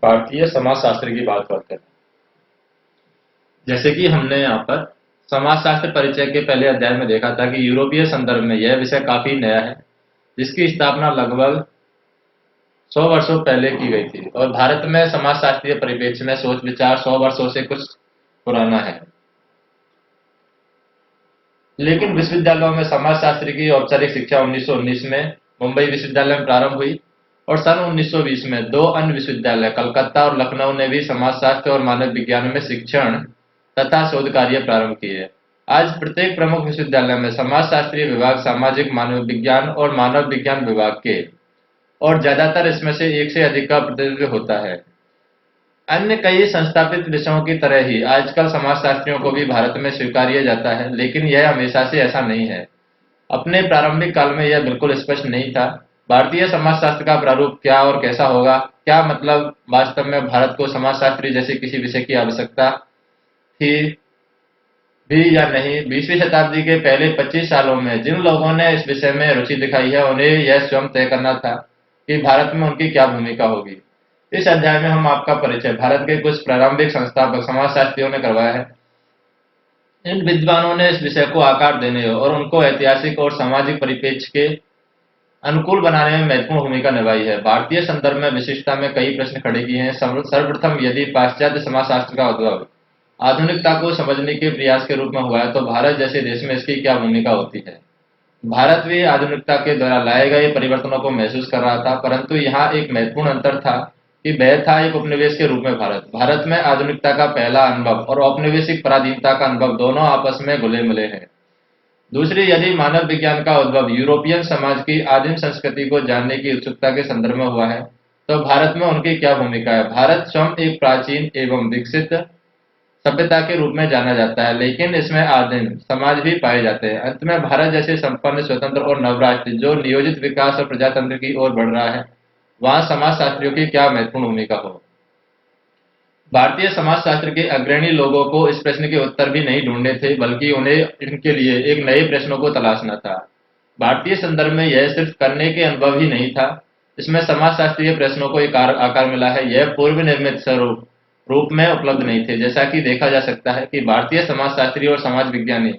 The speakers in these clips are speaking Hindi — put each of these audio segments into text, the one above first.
भारतीय समाजशास्त्र की बात करते हैं। जैसे कि हमने यहाँ पर समाजशास्त्र परिचय के पहले अध्याय में देखा था कि यूरोपीय संदर्भ में यह विषय काफी नया है, जिसकी स्थापना लगभग 100 वर्षों पहले की गई थी और भारत में समाजशास्त्रीय परिप्रेक्ष्य में सोच विचार 100 वर्षों से कुछ पुराना है। लेकिन विश्वविद्यालयों में समाजशास्त्र की औपचारिक शिक्षा 1919 में मुंबई विश्वविद्यालय में प्रारंभ हुई और सन 1920 में दो अन्य विश्वविद्यालय कलकत्ता और लखनऊ ने भी समाजशास्त्र और मानव विज्ञान में शिक्षण तथा शोध कार्य प्रारंभ किए। आज प्रत्येक प्रमुख विश्वविद्यालय में समाजशास्त्रीय विभाग, सामाजिक मानव विज्ञान और मानव विज्ञान विभाग के और ज्यादातर इसमें से एक से अधिक का प्रतिनिधित्व होता है। अन्य कई संस्थापित विषयों की तरह ही आजकल समाजशास्त्रियों को भी भारत में स्वीकार्य जाता है, लेकिन यह हमेशा से ऐसा नहीं है। अपने प्रारंभिक काल में यह बिल्कुल स्पष्ट नहीं था। भारतीय समाजशास्त्र का प्रारूप क्या और कैसा होगा, क्या मतलब वास्तव में भारत को समाजशास्त्री जैसे किसी विषय की आवश्यकता थी भी या नहीं। 20वीं शताब्दी के पहले 25 सालों में जिन लोगों ने इस विषय में रुचि दिखाई है, उन्हें यह स्वयं तय करना था कि भारत में उनकी क्या भूमिका होगी। इस अध्याय में हम आपका परिचय भारत के कुछ प्रारंभिक संस्थापक समाजशास्त्रियों ने करवाया है। इन विद्वानों ने इस विषय को आकार देने और उनको ऐतिहासिक और सामाजिक परिप्रेक्ष्य के अनुकूल बनाने में महत्वपूर्ण भूमिका निभाई है। भारतीय संदर्भ में विशिष्टता में कई प्रश्न खड़े किए हैं। सर्वप्रथम, यदि पाश्चात्य समाजशास्त्र का उद्भव आधुनिकता को समझने के प्रयास के रूप में हुआ है, तो भारत जैसे देश में इसकी क्या भूमिका होती है। भारत भी आधुनिकता के द्वारा लाए गए परिवर्तनों को महसूस कर रहा था, परंतु यहाँ एक महत्वपूर्ण अंतर था कि वह था एक उपनिवेश के रूप में भारत में आधुनिकता का पहला अनुभव और औपनिवेशिक पराधीनता का अनुभव दोनों आपस में घुले मिले हैं। दूसरी, यदि मानव विज्ञान का उद्भव यूरोपियन समाज की आदिम संस्कृति को जानने की उत्सुकता के संदर्भ में हुआ है, तो भारत में उनकी क्या भूमिका है। भारत स्वयं एक प्राचीन एवं विकसित सभ्यता के रूप में जाना जाता है, लेकिन इसमें आदिम समाज भी पाए जाते हैं। अंत में भारत जैसे संपन्न, स्वतंत्र और नवराष्ट्र जो नियोजित विकास और प्रजातंत्र की ओर बढ़ रहा है, वहां समाजशास्त्रियों की क्या महत्वपूर्ण भूमिका हो। भारतीय समाजशास्त्र के अग्रणी लोगों को इस प्रश्न के उत्तर भी नहीं ढूंढने थे, बल्कि उन्हें इनके लिए एक नए प्रश्नों को तलाशना था। भारतीय संदर्भ में यह सिर्फ करने के अनुभव ही नहीं था, इसमें समाजशास्त्रीय प्रश्नों को एक आकार मिला है। यह पूर्व निर्मित स्वरूप रूप में उपलब्ध नहीं थे। जैसा कि देखा जा सकता है कि भारतीय समाजशास्त्री और समाज विज्ञानी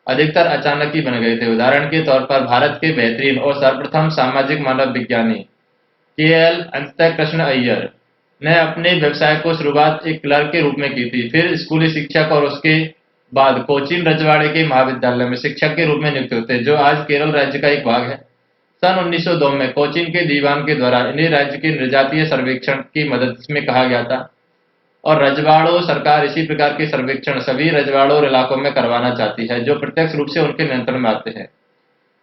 अधिकतर अचानक ही बन गए थे। उदाहरण के तौर पर भारत के बेहतरीन और सर्वप्रथम सामाजिक मानव विज्ञानी के.एल. अंतःकृष्ण अय्यर ने अपने व्यवसाय को शुरुआत एक क्लर्क के रूप में की थी, फिर स्कूली शिक्षक और उसके बाद कोचीन रजवाड़े के महाविद्यालय में शिक्षक के रूप में नियुक्त होते, जो आज केरल राज्य का एक भाग है। सन 1902 में कोचीन के दीवान के द्वारा इन्हें राज्य के नृजातीय सर्वेक्षण की मदद में कहा गया था और रजवाड़ों सरकार इसी प्रकार के सर्वेक्षण सभी रजवाड़ों इलाकों में करवाना चाहती है, जो प्रत्यक्ष रूप से उनके नियंत्रण में आते हैं।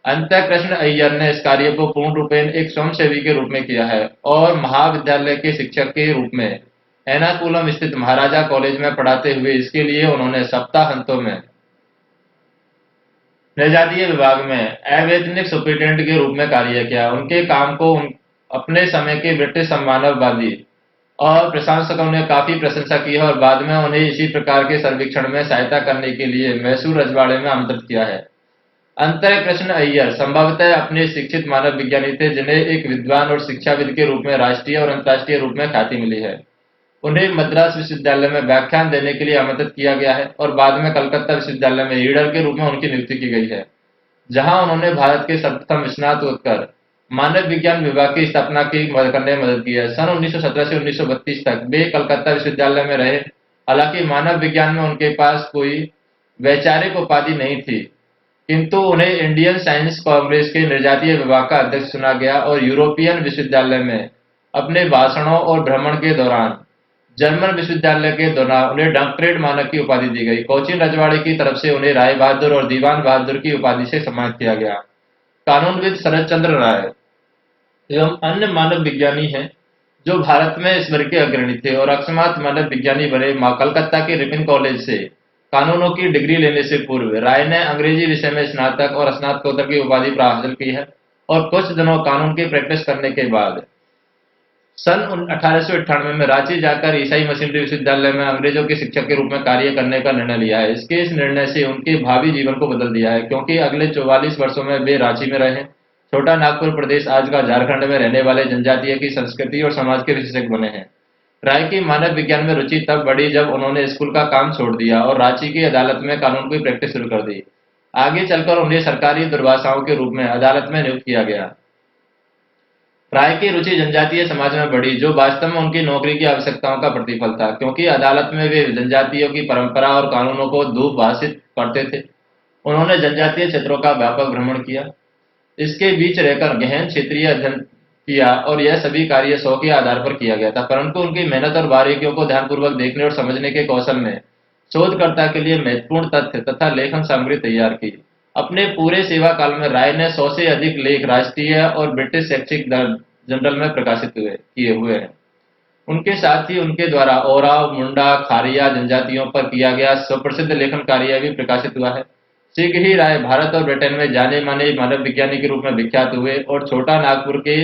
अंतःकृष्ण अय्यर ने इस कार्य को पूर्ण रूपेण एक स्वयंसेवी के रूप में किया है और महाविद्यालय के शिक्षक के रूप में एर्नाकुलम स्थित महाराजा कॉलेज में पढ़ाते हुए इसके लिए उन्होंने सप्ताहांतों में नृजातीय विभाग में अवैतनिक सुपरिटेंडेंट के रूप में कार्य किया। उनके काम को अपने समय के ब्रिटिश सम्मानवादी और प्रशंसकों ने काफी प्रशंसा की है और बाद में उन्हें इसी प्रकार के सर्वेक्षण में सहायता करने के लिए मैसूर रजवाड़े में आमंत्रित किया है। अंतःकृष्ण अय्यर संभवतः अपने शिक्षित मानव विज्ञानी थे, जिन्हें एक विद्वान और शिक्षाविद के रूप में राष्ट्रीय और अंतर्राष्ट्रीय रूप में ख्याति मिली है। उन्हें मद्रास विश्वविद्यालय में व्याख्यान देने के लिए आमंत्रित किया गया है और बाद में कलकत्ता विश्वविद्यालय में रीडर के रूप में उनकी नियुक्ति की गई है, जहां उन्होंने भारत के सर्वप्रथम स्नातकोत्तर मानव विज्ञान विभाग की स्थापना करने में मदद की है। सन 1917 से 1932 तक वे कलकत्ता विश्वविद्यालय में रहे। हालांकि मानव विज्ञान में उनके पास कोई वैचारिक उपाधि नहीं थी, किंतु उन्हें इंडियन साइंस कांग्रेस के नृजातीय विभाग का अध्यक्ष चुना गया और यूरोपियन विश्वविद्यालय में अपने भाषणों और भ्रमण के दौरान जर्मन विश्वविद्यालय के दौरान उन्हें डॉक्टरेट मानक की उपाधि दी गई। कोचीन रजवाड़े की तरफ से उन्हें राय बहादुर और दीवान बहादुर की उपाधि से सम्मानित किया गया। कानूनविद शरद चंद्र राय एवं अन्य मानव विज्ञानी हैं जो भारत में इस वर्ग के अग्रणी थे और अकस्मात मानव विज्ञानी बने। कलकत्ता के रिपन कॉलेज से कानूनों की डिग्री लेने से पूर्व राय ने अंग्रेजी विषय में स्नातक और स्नातकोत्तर की उपाधि हासिल की है और कुछ दिनों कानून की प्रैक्टिस करने के बाद सन 1898 में रांची जाकर ईसाई मिशनरी विश्वविद्यालय में अंग्रेजों के शिक्षक के रूप में कार्य करने का निर्णय लिया है। इस निर्णय से उनके भावी जीवन को बदल दिया है, क्योंकि अगले 44 वर्षों में वे रांची में रहे। छोटा नागपुर प्रदेश आज का झारखंड में रहने वाले जनजातीय की संस्कृति और समाज के विशेषज्ञ बने हैं। राय की मानव विज्ञान में रुचि तब बढ़ी जब उन्होंने स्कूल का काम छोड़ दिया और रांची की अदालत में कानून की प्रैक्टिस शुरू कर दी। आगे चलकर उन्हें सरकारी दुर्भाषाओं के रूप में अदालत में नियुक्त किया गया। राय की रुचि जनजातीय समाज में बढ़ी, जो वास्तव में उनकी नौकरी की आवश्यकताओं का प्रतिफल था, क्योंकि अदालत में वे जनजातियों की परंपरा और कानूनों को दुभाषित करते थे। उन्होंने जनजातीय क्षेत्रों का व्यापक भ्रमण किया, इसके बीच रहकर गहन क्षेत्रीय अध्ययन किया और यह सभी कार्य शौक के आधार पर किया गया था, परंतु उनकी मेहनत और बारीकियों को ध्यानपूर्वक देखने और समझने के कौशल ने शोधकर्ता के लिए महत्वपूर्ण तथ्य तथा लेखन सामग्री तैयार की। अपने पूरे सेवा काल में राय ने 100 से अधिक लेख राष्ट्रीय और ब्रिटिश शैक्षिक जर्नल में प्रकाशित किए हुए हैं। उनके साथ ही उनके द्वारा ओराव, मुंडा, खारिया जनजातियों पर किया गया सुप्रसिद्ध लेखन कार्य भी प्रकाशित हुआ है। शीघ्र ही राय भारत और ब्रिटेन में जाने माने मानव विज्ञानी के रूप में विख्यात हुए और छोटा नागपुर के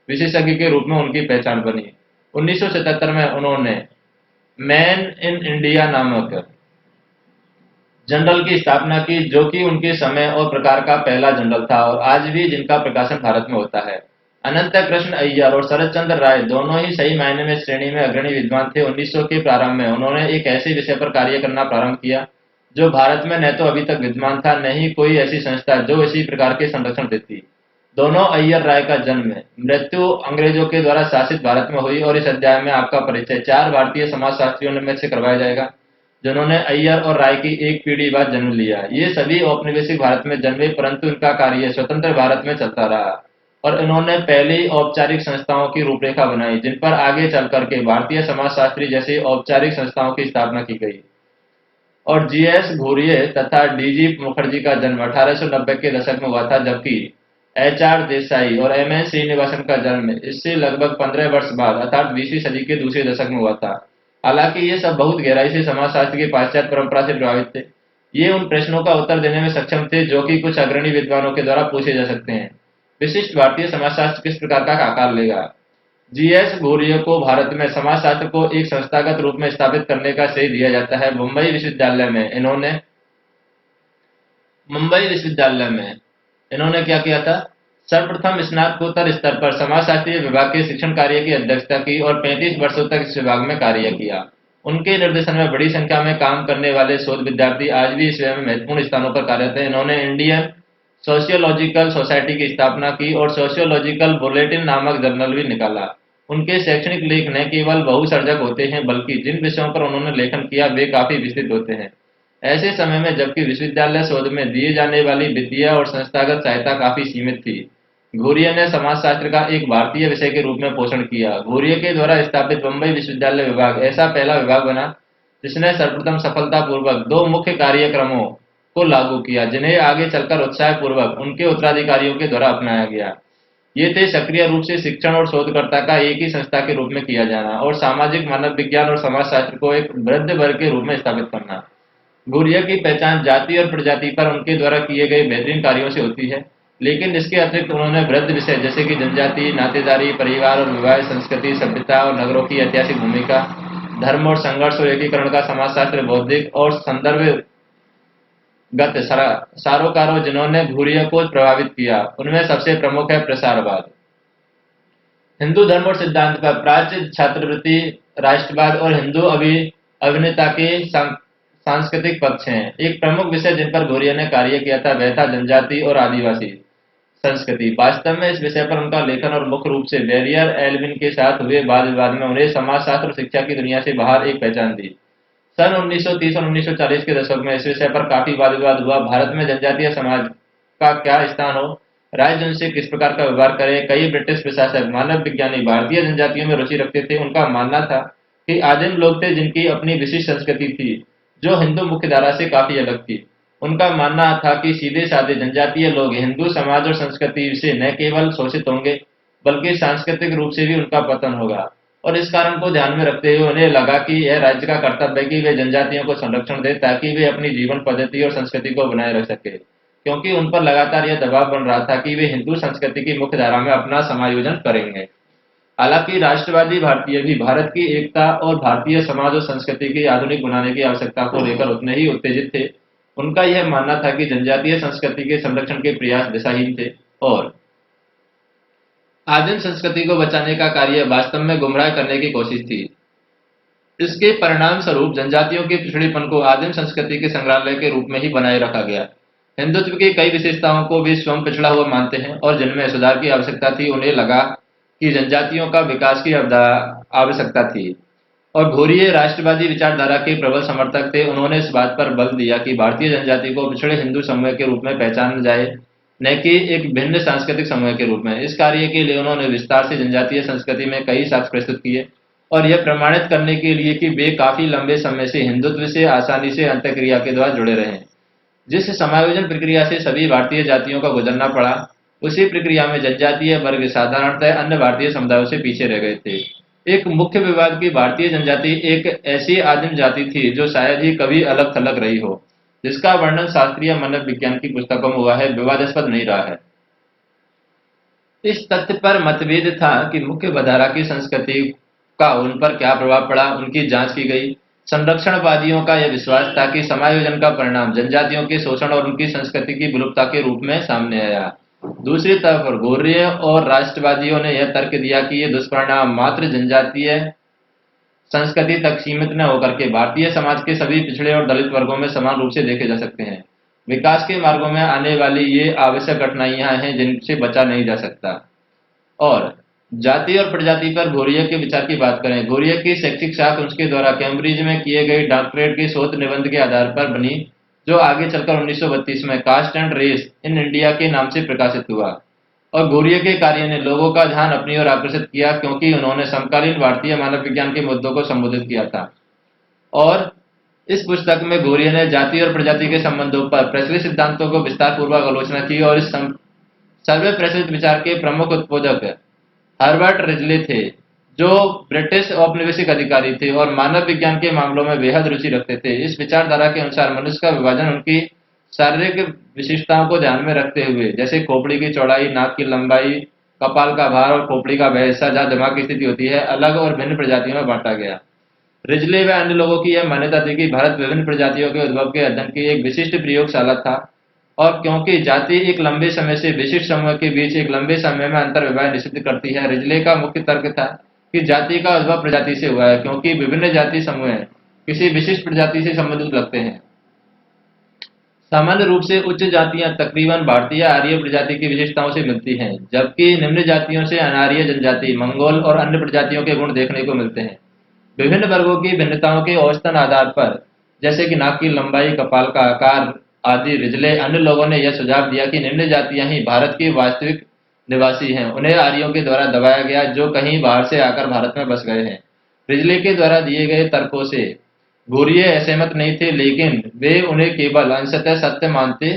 विशेषज्ञ के रूप में उनकी पहचान बनी। 1977 में उन्होंने मैन इन इंडिया नामक जर्नल की स्थापना की, जो कि उनके समय और प्रकार का पहला जर्नल था और आज भी जिनका प्रकाशन भारत में होता है। अनंत कृष्ण अय्यर और शरद चंद्र राय दोनों ही सही मायने में श्रेणी में अग्रणी विद्वान थे। 1900 के प्रारंभ में उन्होंने एक ऐसे विषय पर कार्य करना प्रारंभ किया जो भारत में न तो अभी तक विद्यमान था, न ही कोई ऐसी संस्था जो इसी प्रकार के संरक्षण देती। दोनों अय्यर राय का जन्म मृत्यु अंग्रेजों के द्वारा शासित भारत में हुई और इस अध्याय में आपका परिचय 4 भारतीय समाजशास्त्रियों में से करवाया जाएगा, जिन्होंने अय्यर और राय की एक पीढ़ी बाद जन्म लिया। ये सभी औपनिवेशिक भारत में जन्मे, परंतु इनका कार्य स्वतंत्र भारत में चलता रहा और इन्होंने पहली औपचारिक संस्थाओं की रूपरेखा बनाई, जिन पर आगे चल करके भारतीय समाजशास्त्री जैसी औपचारिक संस्थाओं की स्थापना की गई। और जीएस घुरिये तथा डीजी मुखर्जी का जन्म 1890 के दशक में हुआ था, जबकि एचआर देसाई और एमएन श्रीनिवासन का जन्म इससे लगभग 15 वर्ष बाद अर्थात 20वीं सदी के दूसरे दशक में हुआ था। हालांकि ये सब बहुत गहराई से समाजशास्त्र की पाश्चात्य परंपरा से प्रभावित थे। ये उन प्रश्नों का उत्तर देने में सक्षम थे जो कि कुछ अग्रणी विद्वानों के द्वारा पूछे जा सकते हैं। विशिष्ट भारतीय समाजशास्त्र किस प्रकार का आकार लेगा? जीएस घुरिये को भारत में समाजशास्त्र को एक संस्थागत रूप में स्थापित करने का श्रेय दिया जाता है। मुंबई विश्वविद्यालय में इन्होंने क्या किया था? सर्वप्रथम स्नातकोत्तर स्तर पर समाजशास्त्रीय विभाग के शिक्षण कार्य की अध्यक्षता की और 35 वर्षों तक इस विभाग में कार्य किया। उनके निर्देशन में बड़ी संख्या में काम करने वाले शोध विद्यार्थी आज भी इस विषय में महत्वपूर्ण स्थानों पर कार्यरत हैं। इन्होंने इंडियन सोशियोलॉजिकल सोसाइटी की स्थापना की और सोशियोलॉजिकल बुलेटिन नामक जर्नल भी निकाला। उनके शैक्षणिक लेख न केवल बहुसर्जक होते हैं, बल्कि जिन विषयों पर उन्होंने लेखन किया वे काफी विस्तृत होते हैं। ऐसे समय में जबकि विश्वविद्यालय शोध में दिए जाने वाली वित्तीय और संस्थागत सहायता काफी सीमित थी, घुरिये ने समाजशास्त्र का एक भारतीय विषय के रूप में पोषण किया। घुरिये के द्वारा स्थापित मुंबई विश्वविद्यालय विभाग ऐसा पहला विभाग बना जिसने सर्वप्रथम सफलतापूर्वक 2 मुख्य कार्यक्रमों को लागू किया, जिन्हें आगे चलकर उत्साहपूर्वक उनके उत्तराधिकारियों के द्वारा अपनाया गया। ये थे सक्रिय रूप से शिक्षण और शोधकर्ता का एक ही संस्था के रूप में किया जाना और सामाजिक मानव विज्ञान और समाजशास्त्र को एक वृद्ध वर्ग के रूप में स्थापित करना। घुरिये की पहचान जाति और प्रजाति पर उनके द्वारा किए गए बेहतरीन कार्यों से होती है, लेकिन इसके अतिरिक्त उन्होंने वृद्ध विषय जैसे कि जनजाति, नातेदारी, परिवार और विवाह, संस्कृति, सभ्यता और नगरों की ऐतिहासिक भूमिका, धर्म और संघर्ष और एकीकरण का समाजशास्त्र, बौद्धिक और संदर्भगत सारोकारों जिन्होंने घुरिये को प्रभावित किया, उनमें सबसे प्रमुख है प्रसारवाद। हिंदू धर्म और सिद्धांत पर प्राच्य छात्रवृत्ति, राष्ट्रवाद और हिंदू अभिनेता के सांस्कृतिक पक्ष हैं। एक प्रमुख विषय जिन पर घुरिये ने कार्य किया था वह था जनजाति और आदिवासी संस्कृति। वास्तव में इस विषय पर उनका लेखन और मुख्य रूप से बैरियर एल्विन के साथ हुए वाद विवाद में उन्हें समाजशास्त्र और शिक्षा की दुनिया से बाहर एक पहचान दी। सन 1930 और 1940 के दशक में इस विषय पर काफी वाद विवाद हुआ। भारत में जनजातीय समाज का क्या स्थान हो, राज्य उनसे किस प्रकार का व्यवहार करे। कई ब्रिटिश प्रशासक, मानव विज्ञानी भारतीय जनजातियों में रुचि रखते थे। उनका मानना था कि आदिम लोग थे जिनकी अपनी विशिष्ट संस्कृति थी जो हिंदू मुख्यधारा से काफी अलग थी। उनका मानना था कि सीधे साधे जनजातीय लोग हिंदू समाज और संस्कृति से न केवल शोषित होंगे बल्कि सांस्कृतिक रूप से भी उनका पतन होगा, और इस कारण को ध्यान में रखते हुए उन्हें लगा कि यह राज्य का कर्तव्य है कि वे जनजातियों को संरक्षण दें ताकि वे अपनी जीवन पद्धति और संस्कृति को बनाए रख सके, क्योंकि उन पर लगातार यह दबाव बन रहा था कि वे हिंदू संस्कृति की मुख्य धारा में अपना समायोजन करेंगे। हालांकि राष्ट्रवादी भारतीय भी भारत की एकता और भारतीय समाज और संस्कृति की आधुनिक बनाने की आवश्यकता को लेकर उतने ही उत्तेजित थे। उनका यह मानना था कि जनजातीय संस्कृति के संरक्षण के प्रयास दिशाहीन थे और आदिम संस्कृति को बचाने का कार्य वास्तव में गुमराह करने की कोशिश थी। इसके परिणाम स्वरूप जनजातियों के पिछड़ेपन को आदिम संस्कृति के संग्रहालय के रूप में ही बनाए रखा गया। हिंदुत्व की कई विशेषताओं को भी स्वयं पिछड़ा हुआ मानते हैं और जिनमें सुधार की आवश्यकता थी, उन्हें लगा कि जनजातियों का विकास की आवश्यकता थी। और घोरिये राष्ट्रवादी विचारधारा के प्रबल समर्थक थे। उन्होंने इस बात पर बल दिया कि भारतीय जनजाति को पिछड़े हिंदू समूह के रूप में पहचाना जाए, न कि एक भिन्न सांस्कृतिक समूह के रूप में। इस कार्य के लिए उन्होंने विस्तार से जनजातीय संस्कृति में कई साक्ष्य प्रस्तुत किए और यह प्रमाणित करने के लिए कि वे काफी लंबे समय से हिंदुत्व से आसानी से अंतःक्रिया के द्वारा जुड़े रहे। जिस समायोजन प्रक्रिया से सभी भारतीय जातियों का गुजरना पड़ा, उसी प्रक्रिया में जनजातीय वर्ग साधारणतः अन्य भारतीय समुदायों से पीछे रह गए थे। एक मुख्य विवाद की भारतीय जनजाति एक ऐसी आदिम जाति थी जो शायद ही कभी अलग थलग रही हो, जिसका वर्णन शास्त्रीय मानव विज्ञान की पुस्तकों में हुआ है, विवादास्पद नहीं रहा है। इस तथ्य पर मतभेद था कि मुख्य धारा की संस्कृति का उन पर क्या प्रभाव पड़ा, उनकी जांच की गई। संरक्षणवादियों का यह विश्वास था कि समायोजन का परिणाम जनजातियों के शोषण और उनकी संस्कृति की विलुप्तता के रूप में सामने आया। दूसरी तरफ घोरिये और राष्ट्रवादियों ने यह तर्क दिया कि ये दुष्परिणाम मात्र जनजातीय संस्कृति तक सीमित न होकर के भारतीय समाज के सभी पिछड़े और दलित वर्गों में समान रूप से देखे जा सकते हैं। विकास के मार्गों में आने वाली ये आवश्यक कठिनाइयां हैं जिनसे बचा नहीं जा सकता। और जाति और प्रजाति पर घोरिये के विचार की बात करें। घोरिये की शैक्षिक शाख उसके द्वारा कैम्ब्रिज में किए गए डॉक्टरेट के शोध निबंध के आधार पर बनी, जो आगे चलकर 1932 में caste and race in India के नाम से प्रकाशित हुआ। और घोरिये के कार्य ने लोगों का ध्यान अपनी ओर आकर्षित किया, क्योंकि उन्होंने समकालीन भारतीय मानव विज्ञान के मुद्दों को संबोधित किया था। और इस पुस्तक में घोरिये ने जाति और प्रजाति के संबंधों पर प्रचलित सिद्धांतों को विस्तार पूर्वक आलोचना की और इस सर्वप्रचलित विचार के प्रमुख उत्पादक हर्बर्ट रिजले थे, जो ब्रिटिश औपनिवेशिक अधिकारी थे और मानव विज्ञान के मामलों में बेहद रुचि रखते थे। इस विचारधारा के अनुसार मनुष्य का विभाजन उनकी शारीरिक विशिष्टताओं को ध्यान में रखते हुए, जैसे खोपड़ी की चौड़ाई, नाक की लंबाई, कपाल का भार और खोपड़ी का वह हिस्सा जहाँ दिमाग की स्थिति होती है, अलग और भिन्न प्रजातियों में बांटा गया। रिजले व अन्य लोगों की यह मान्यता थी कि भारत विभिन्न प्रजातियों के उद्भव के अध्ययन की एक विशिष्ट प्रयोगशाला था, और क्योंकि जाति एक लंबे समय से विशिष्ट समूह के बीच एक लंबे समय में अंतर विवाह निषिद्ध करती है। रिजले का मुख्य तर्क था कि जाति का उद्भव प्रजाति से हुआ है, क्योंकि विभिन्न जाति समूह किसी विशिष्ट प्रजाति से संबंधित लगते हैं। सामान्य रूप से उच्च जातियां तकरीबन भारतीय आर्य प्रजाति की विशेषताओं से मिलती हैं, जबकि निम्न जातियों से अनार्य जनजाति, मंगोल और अन्य प्रजातियों के गुण देखने को मिलते हैं। विभिन्न वर्गों की भिन्नताओं के औसतन आधार पर, जैसे कि नाक की लंबाई, कपाल का आकार आदि, रिजले अन्य लोगों ने यह सुझाव दिया कि निम्न जातियां ही भारत की वास्तविक निवासी हैं। उन्हें आर्यों के द्वारा दबाया गया, जो कहीं बाहर से आकर भारत में बस गए हैं। रिजले के द्वारा दिए गए तर्कों से घोरिये असहमत नहीं थे, लेकिन वे उन्हें केवल अंशतः सत्य मानते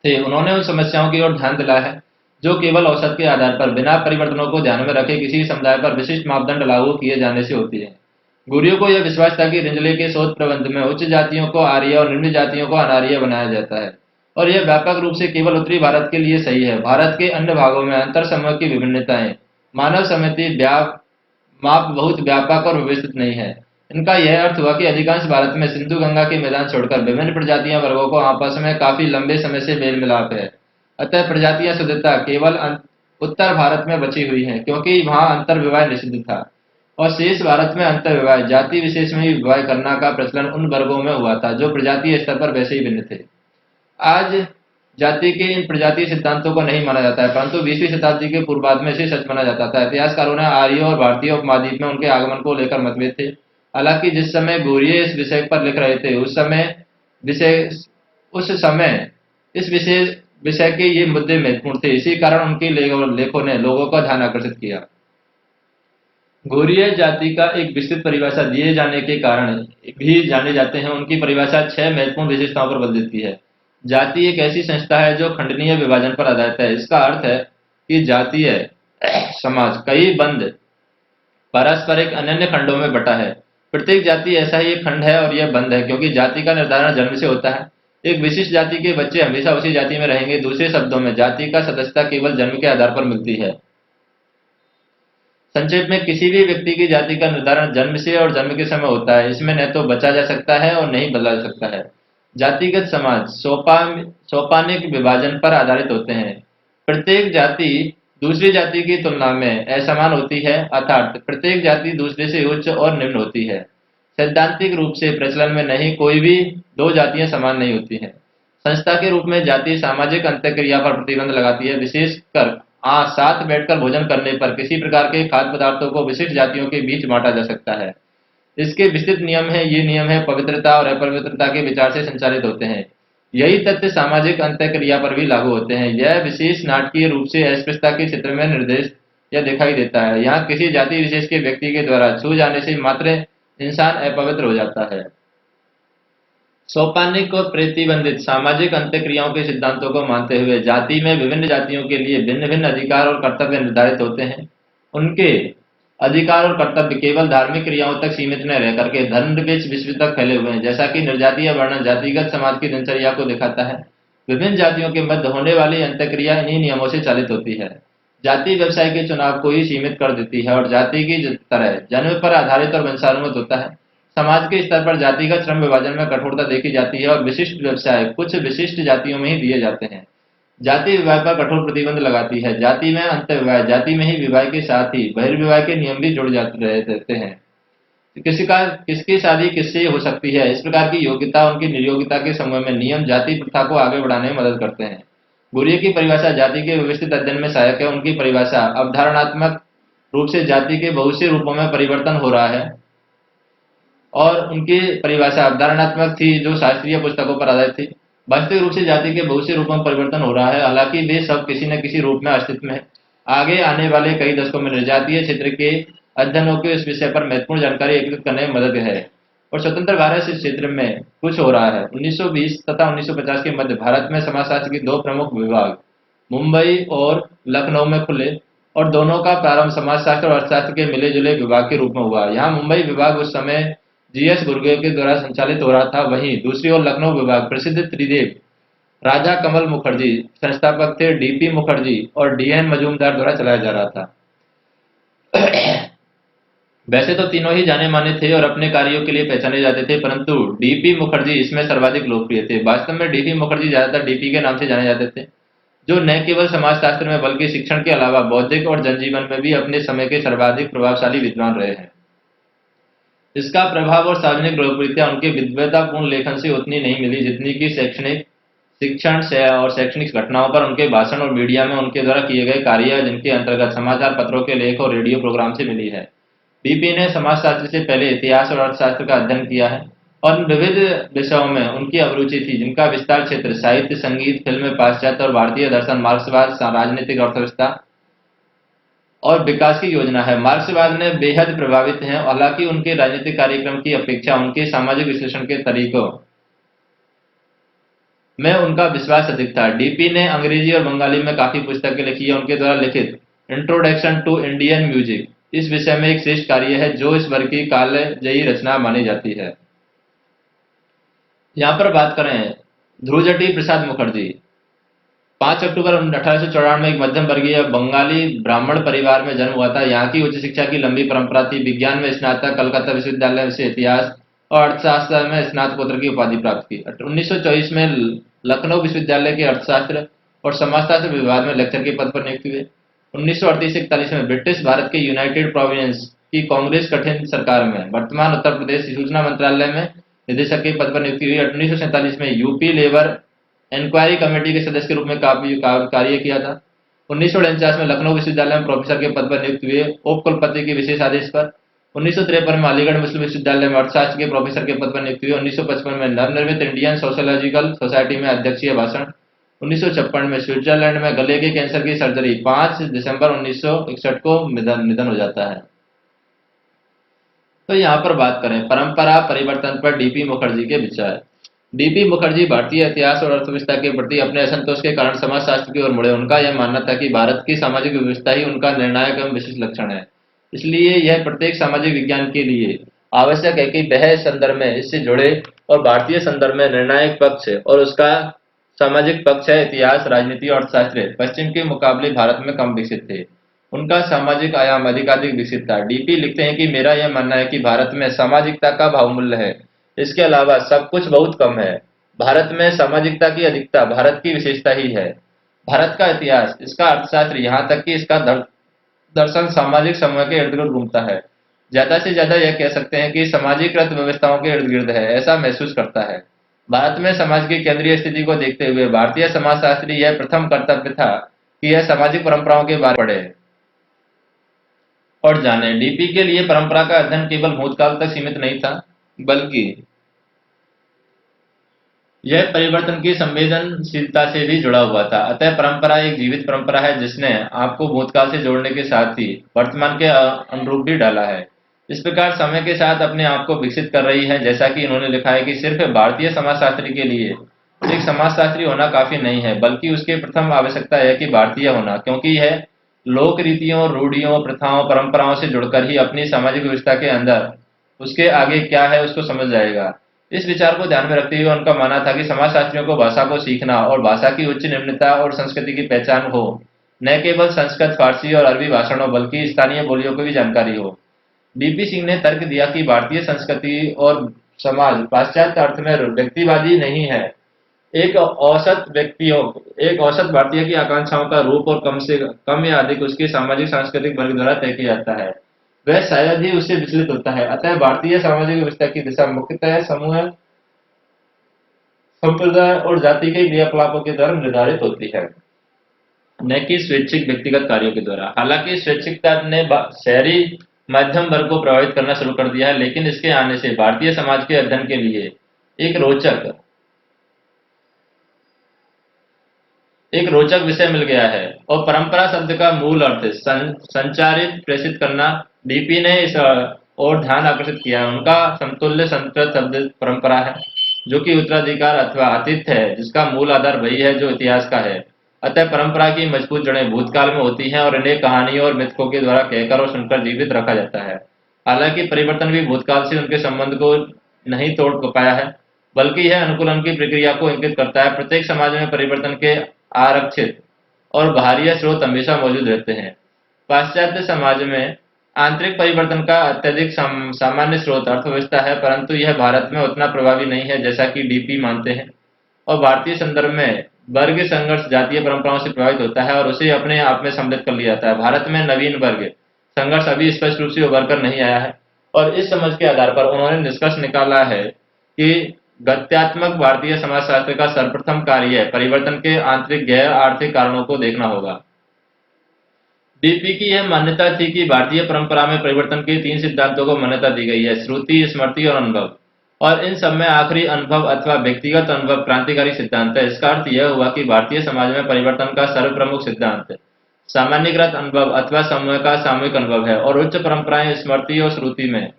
थे। उन्होंने उन समस्याओं की ओर ध्यान दिलाया है जो केवल औसत के आधार पर बिना परिवर्तनों को ध्यान में रखे किसी समुदाय पर विशिष्ट मापदंड लागू किए जाने से होती है। घोरिये को यह विश्वास था कि रिजले के शोध प्रबंध में उच्च जातियों को आर्य और निम्न जातियों को अनार्य बनाया जाता है, और यह व्यापक रूप से केवल उत्तरी भारत के लिए सही है। भारत के अन्य भागों में अंतर समूह की विभिन्नताएं मानव समिति माप बहुत व्यापक और विस्तृत नहीं है। इनका यह अर्थ हुआ कि अधिकांश भारत में सिंधु गंगा के मैदान छोड़कर विभिन्न प्रजातियां वर्गों को आपस में काफी लंबे समय से मेल मिलाप है। अतः प्रजातियां शुद्धता केवल उत्तर भारत में बची हुई हैं, क्योंकि वहां अंतर विवाह निषिद्ध था, और शेष भारत में अंतर विवाह जाति विशेष में ही विवाह करना का प्रचलन उन वर्गों में हुआ था जो प्रजातीय स्तर पर वैसे ही भिन्न थे। आज जाति के इन प्रजातीय सिद्धांतों को नहीं माना जाता है, परंतु 20वीं शताब्दी के पूर्वार्ध में इसे सच माना जाता था। इतिहासकारों ने आर्य और भारतीय उपमहाद्वीप में उनके आगमन को लेकर मतभेद थे। हालांकि जिस समय घोरिये इस विषय पर लिख रहे थे, उस समय इस विषय के ये मुद्दे महत्वपूर्ण थे। इसी कारण उनके लेखों ने लोगों का ध्यान आकर्षित किया। घोरिये जाति का एक विस्तृत परिभाषा दिए जाने के कारण भी जाने जाते हैं। उनकी परिभाषा 6 महत्वपूर्ण विशेषताओं पर बल देती है। जाति एक ऐसी संस्था है जो खंडनीय विभाजन पर आधारित है। इसका अर्थ है कि जातीय समाज कई बंद पारस्परिक अनन्य खंडों में बटा है। प्रत्येक जाति ऐसा ही एक खंड है और यह बंद है, क्योंकि जाति का निर्धारण जन्म से होता है। एक विशिष्ट जाति के बच्चे हमेशा उसी जाति में रहेंगे। दूसरे शब्दों में जाति का सदस्यता केवल जन्म के आधार पर मिलती है। संक्षेप में, किसी भी व्यक्ति की जाति का निर्धारण जन्म से और जन्म के समय होता है। इसमें न तो बचा जा सकता है और नहीं बदला जा सकता है। जातिगत समाज सोपानिक विभाजन पर आधारित होते हैं। प्रत्येक जाति दूसरी जाति की तुलना में असमान होती है, अर्थात प्रत्येक जाति दूसरे से उच्च और निम्न होती है। सैद्धांतिक रूप से प्रचलन में नहीं, कोई भी दो जातियां समान नहीं होती हैं। संस्था के रूप में जाति सामाजिक अंतःक्रिया पर प्रतिबंध लगाती है, विशेषकर साथ बैठकर भोजन करने पर किसी प्रकार के खाद्य पदार्थों को विशिष्ट जातियों के बीच बांटा जा सकता है। इसके विस्तृत नियम है, ये नियम है पवित्रता और अपवित्रता के विचार से संचालित होते हैं। यही तथ्य सामाजिक अंतःक्रिया पर भी लागू होते हैं। यह विशेष नाटकीय रूप से अस्पृश्यता के क्षेत्र में निर्देश या दिखाई देता है। यहाँ किसी जाति विशेष के व्यक्ति के द्वारा छू जाने से मात्र इंसान अपवित्र हो जाता है। सोपानिक और प्रतिबंधित सामाजिक अंतःक्रियाओं के सिद्धांतों को मानते हुए जाति में विभिन्न जातियों के लिए भिन्न भिन्न अधिकार और कर्तव्य निर्धारित होते हैं। उनके अधिकार और कर्तव्य केवल धार्मिक क्रियाओं तक सीमित न रह करके धर्म निरपेक्ष विश्व तक फैले हुए हैं। जैसा कि निर्जातीय वर्णन जातिगत समाज की दिनचर्या को दिखाता है, विभिन्न जातियों के मध्य होने वाली अंतःक्रिया इन्हीं नियमों से चालित होती है। जाति व्यवसाय के चुनाव को ही सीमित कर देती है और जाति की तरह जन्म पर आधारित और वंशानुगत होता है। समाज के स्तर पर जातिगत श्रम विभाजन में कठोरता देखी जाती है और विशिष्ट व्यवसाय कुछ विशिष्ट जातियों में ही दिए जाते हैं। जाति विवाह पर कठोर प्रतिबंध लगाती है। जाति में अंतःविवाह, जाति में ही विवाह के साथ ही बहिर्विवाह के नियम भी जुड़ जाते रहते हैं। किसकी शादी किससे हो सकती है, इस प्रकार की योग्यता उनकी निर्योग्यता के समय में नियम जाति प्रथा को आगे बढ़ाने में मदद करते हैं। गुरिये की परिभाषा जाति के व्यवस्थित अध्ययन में सहायक है। उनकी परिभाषा अवधारणात्मक रूप से जाति के बहुत से रूपों में परिवर्तन हो रहा है और उनकी परिभाषा अवधारणात्मक थी जो शास्त्रीय पुस्तकों पर आधारित थी। वास्तविक रूप से जाति के बहुत से रूपों में परिवर्तन हो रहा है, हालांकि वे सब किसी न किसी रूप में अस्तित्व में है। आगे आने वाले कई दशकों में निर्जातीय क्षेत्र के अध्ययनों के इस विषय पर महत्वपूर्ण जानकारी एकत्रित करने में मदद है और स्वतंत्र भारत से क्षेत्र में कुछ हो रहा है। 1920 तथा 1950 के मध्य भारत में समाजशास्त्र के दो प्रमुख विभाग मुंबई और लखनऊ में खुले और दोनों का प्रारंभ समाजशास्त्र और अर्थशास्त्र के मिले जुले विभाग के रूप में हुआ। यहाँ मुंबई विभाग उस समय जीएस गुरुदेव के द्वारा संचालित हो रहा था, वहीं दूसरी ओर लखनऊ विभाग प्रसिद्ध त्रिदेव राजा कमल मुखर्जी संस्थापक थे, डीपी मुखर्जी और डीएन मजूमदार द्वारा चलाया जा रहा था। वैसे तो तीनों ही जाने माने थे और अपने कार्यों के लिए पहचाने जाते थे, परंतु डीपी मुखर्जी इसमें सर्वाधिक लोकप्रिय थे। वास्तव में डीपी मुखर्जी ज्यादातर डीपी के नाम से जाने जाते थे, जो न केवल समाजशास्त्र में बल्कि शिक्षण के अलावा बौद्धिक और जनजीवन में भी अपने समय के सर्वाधिक प्रभावशाली विद्वान रहे हैं। इसका प्रभाव और सार्वजनिक लोकप्रियता उनके विद्वतापूर्ण लेखन से उतनी नहीं मिली जितनी कि शैक्षणिक शिक्षण से और शैक्षणिक घटनाओं पर उनके भाषण और मीडिया में उनके द्वारा किए गए कार्य, जिनके अंतर्गत समाचार पत्रों के लेख और रेडियो प्रोग्राम से मिली है। डीपी ने समाजशास्त्र से पहले इतिहास और अर्थशास्त्र का अध्ययन किया है और विविध विषयों में उनकी अभिरुचि थी, जिनका विस्तार क्षेत्र साहित्य, संगीत, फिल्म, पाश्चात्य और भारतीय दर्शन, मार्क्सवाद, राजनीतिक अर्थव्यवस्था और विकास की योजना है। मार्क्सवाद ने बेहद प्रभावित हैं, हालांकि उनके राजनीतिक कार्यक्रम की अपेक्षा उनके सामाजिक विश्लेषण के तरीकों में उनका विश्वास अधिक था। डीपी ने अंग्रेजी और बंगाली में काफी पुस्तकें लिखी है। उनके द्वारा लिखित इंट्रोडक्शन टू इंडियन म्यूजिक इस विषय में एक श्रेष्ठ कार्य है, जो इस वर्ग की कालजयी रचना मानी जाती है। यहाँ पर बात करें ध्रुवजटी प्रसाद मुखर्जी, 5 अक्टूबर 1894 में एक मध्यम वर्गीय बंगाली ब्राह्मण परिवार में जन्म हुआ था। यहाँ की उच्च शिक्षा की लंबी परंपरा थी। विज्ञान में स्नातक, कलकत्ता विश्वविद्यालय से इतिहास और अर्थशास्त्र में स्नातकोत्तर की उपाधि प्राप्त की। 1924 में लखनऊ विश्वविद्यालय के अर्थशास्त्र और समाजशास्त्र विभाग में लेक्चर के पद पर नियुक्त हुए। 1938-41 में ब्रिटिश भारत के यूनाइटेड प्रोविंस की कांग्रेस कठिन सरकार में वर्तमान उत्तर प्रदेश सूचना मंत्रालय में निदेशक के पद पर नियुक्ति हुई। 1947 में यूपी लेबर इंक्वायरी कमेटी के सदस्य के रूप में काफी कार्य किया था। 1949 में लखनऊ विश्वविद्यालय में प्रोफेसर के पद पर नियुक्त हुए उप कुलपति के विशेष आदेश पर। 1953 में अलीगढ़ मुस्लिम विश्वविद्यालय में अर्थशास्त्र के प्रोफेसर के पद पर नियुक्त हुए। 1955 में नवनिर्मित इंडियन सोशियोलॉजिकल सोसाइटी में अध्यक्षीय भाषण। 1956 में स्विट्जरलैंड में गले के कैंसर की सर्जरी। 5 दिसंबर 1961 को निधन हो जाता है। तो यहाँ पर बात करें परंपरा परिवर्तन पर डीपी मुखर्जी के विचार। डीपी मुखर्जी भारतीय इतिहास और अर्थव्यवस्था के प्रति अपने असंतोष के कारण समाजशास्त्र की ओर मुड़े। उनका यह मानना था कि भारत की सामाजिक व्यवस्था ही उनका निर्णायक एवं विशिष्ट लक्षण है। इसलिए यह प्रत्येक सामाजिक विज्ञान के लिए आवश्यक है कि वह संदर्भ में इससे जुड़े और भारतीय संदर्भ में निर्णायक पक्ष और उसका सामाजिक पक्ष है। इतिहास, राजनीति और अर्थशास्त्र पश्चिम के मुकाबले भारत में कम विकसित थे। उनका सामाजिक आयाम अधिकाधिक विकसित था। डीपी लिखते हैं कि मेरा यह मानना है कि भारत में सामाजिकता का बहुमूल्य है, इसके अलावा सब कुछ बहुत कम है। भारत में सामाजिकता की अधिकता भारत की विशेषता ही है। भारत का इतिहास, इसका अर्थशास्त्र, यहाँ तक कि इसका दर्शन सामाजिक समूह के इर्द गिर्द घूमता है। ज्यादा से ज्यादा यह कह सकते हैं कि सामाजिकृत व्यवस्थाओं के इर्द गिर्द है, ऐसा महसूस करता है। भारत में समाज की केंद्रीय स्थिति को देखते हुए भारतीय समाजशास्त्री यह प्रथम कर्तव्य था कि यह सामाजिक परंपराओं के बारे में पढ़े और जाने। डीपी के लिए परंपरा का अध्ययन केवल भूतकाल तक सीमित नहीं था, बल्कि यह परिवर्तन की संवेदनशीलता से भी जुड़ा हुआ था। अतः परंपरा एक जीवित परंपरा है जिसने आपको भूतकाल से जोड़ने के साथ ही वर्तमान के अनुरूप भी डाला है। इस प्रकार समय के साथ अपने आप को विकसित कर रही है। जैसा कि इन्होंने लिखा है कि सिर्फ भारतीय समाजशास्त्री के लिए एक समाजशास्त्री होना काफी नहीं है, बल्कि उसकी प्रथम आवश्यकता है कि भारतीय होना, क्योंकि यह लोक रीतियों, रूढ़ियों, प्रथाओं, परंपराओं से जुड़कर ही अपनी सामाजिक व्यवस्था के अंदर उसके आगे क्या है उसको समझ जाएगा। इस विचार को ध्यान में रखते हुए उनका मानना था कि समाजशास्त्रियों को भाषा को सीखना और भाषा की उच्च निम्नता और संस्कृति की पहचान हो, न केवल संस्कृत, फारसी और अरबी भाषणों बल्कि स्थानीय बोलियों की भी जानकारी हो। डीपी सिंह ने तर्क दिया कि भारतीय संस्कृति और समाज पाश्चात्य अर्थ में व्यक्तिवादी नहीं है। एक औसत भारतीय की आकांक्षाओं का रूप और कम से कम या अधिक उसके सामाजिक सांस्कृतिक वर्ग द्वारा तय किया जाता है। वह शायद ही उससे विचलित होता है। अतः भारतीय सामाजिक व्यवस्था की दिशा मुख्यतः समूह, संप्रदाय और जाति के क्रियाकलापों के द्वारा निर्धारित होती है, न कि स्वैच्छिक व्यक्तिगत कार्यों के द्वारा। हालांकि स्वैच्छिकता ने शहरी मध्यम वर्ग को प्रभावित करना शुरू कर दिया है, लेकिन इसके आने से भारतीय समाज के अध्ययन के लिए एक रोचक एक रोचक विषय मिल गया है। और परंपरा शब्द का मूल अर्थ संचारित, प्रेषित करना। डीपी ने इस और ध्यान आकर्षित किया है। उनका समतुल्य संस्कृत शब्द परंपरा है, जो कि उत्तराधिकार अथवा आतिथ्य है, जिसका मूल आधार वही है जो इतिहास का है। अतः परंपरा की मजबूत जड़ें भूतकाल में होती हैं और इन्हें कहानियों और मिथकों के द्वारा कहकर और सुनकर जीवित रखा जाता है। हालांकि परिवर्तन भी भूतकाल से उनके संबंध को नहीं तोड़ पाया है, बल्कि यह अनुकूलन की प्रक्रिया को इंगित करता है। प्रत्येक समाज में परिवर्तन के आरक्षित और बाहरी स्रोत हमेशा मौजूद रहते हैं। पाश्चात्य समाज में आंतरिक परिवर्तन का अत्यधिक सामान्य स्रोत अर्थव्यवस्था है, परंतु यह भारत में उतना प्रभावी नहीं है जैसा कि डीपी मानते हैं। और भारतीय संदर्भ में वर्ग संघर्ष जातीय परंपराओं से प्रभावित होता है और उसे अपने आप में सम्मिलित कर लिया जाता है। भारत में नवीन वर्ग संघर्ष अभी स्पष्ट रूप से उभर कर नहीं आया है, और इस समझ के आधार पर उन्होंने निष्कर्ष निकाला है कि गत्यात्मक भारतीय समाजशास्त्र का सर्वप्रथम कार्य परिवर्तन के आंतरिक गैर आर्थिक कारणों को देखना होगा। डीपी की यह मान्यता थी कि भारतीय परंपरा में परिवर्तन के 3 सिद्धांतों को मान्यता दी गई है: श्रुति, स्मृति और अनुभव। और इन सब में आखिरी अनुभव अथवा व्यक्तिगत अनुभव क्रांतिकारी सिद्धांत है। इसका अर्थ यह हुआ कि भारतीय समाज में परिवर्तन का सर्वप्रमुख सिद्धांत सामान्यकृत अनुभव अथवा समूह का सामूहिक अनुभव है, और उच्च परंपराएं स्मृति और श्रुति में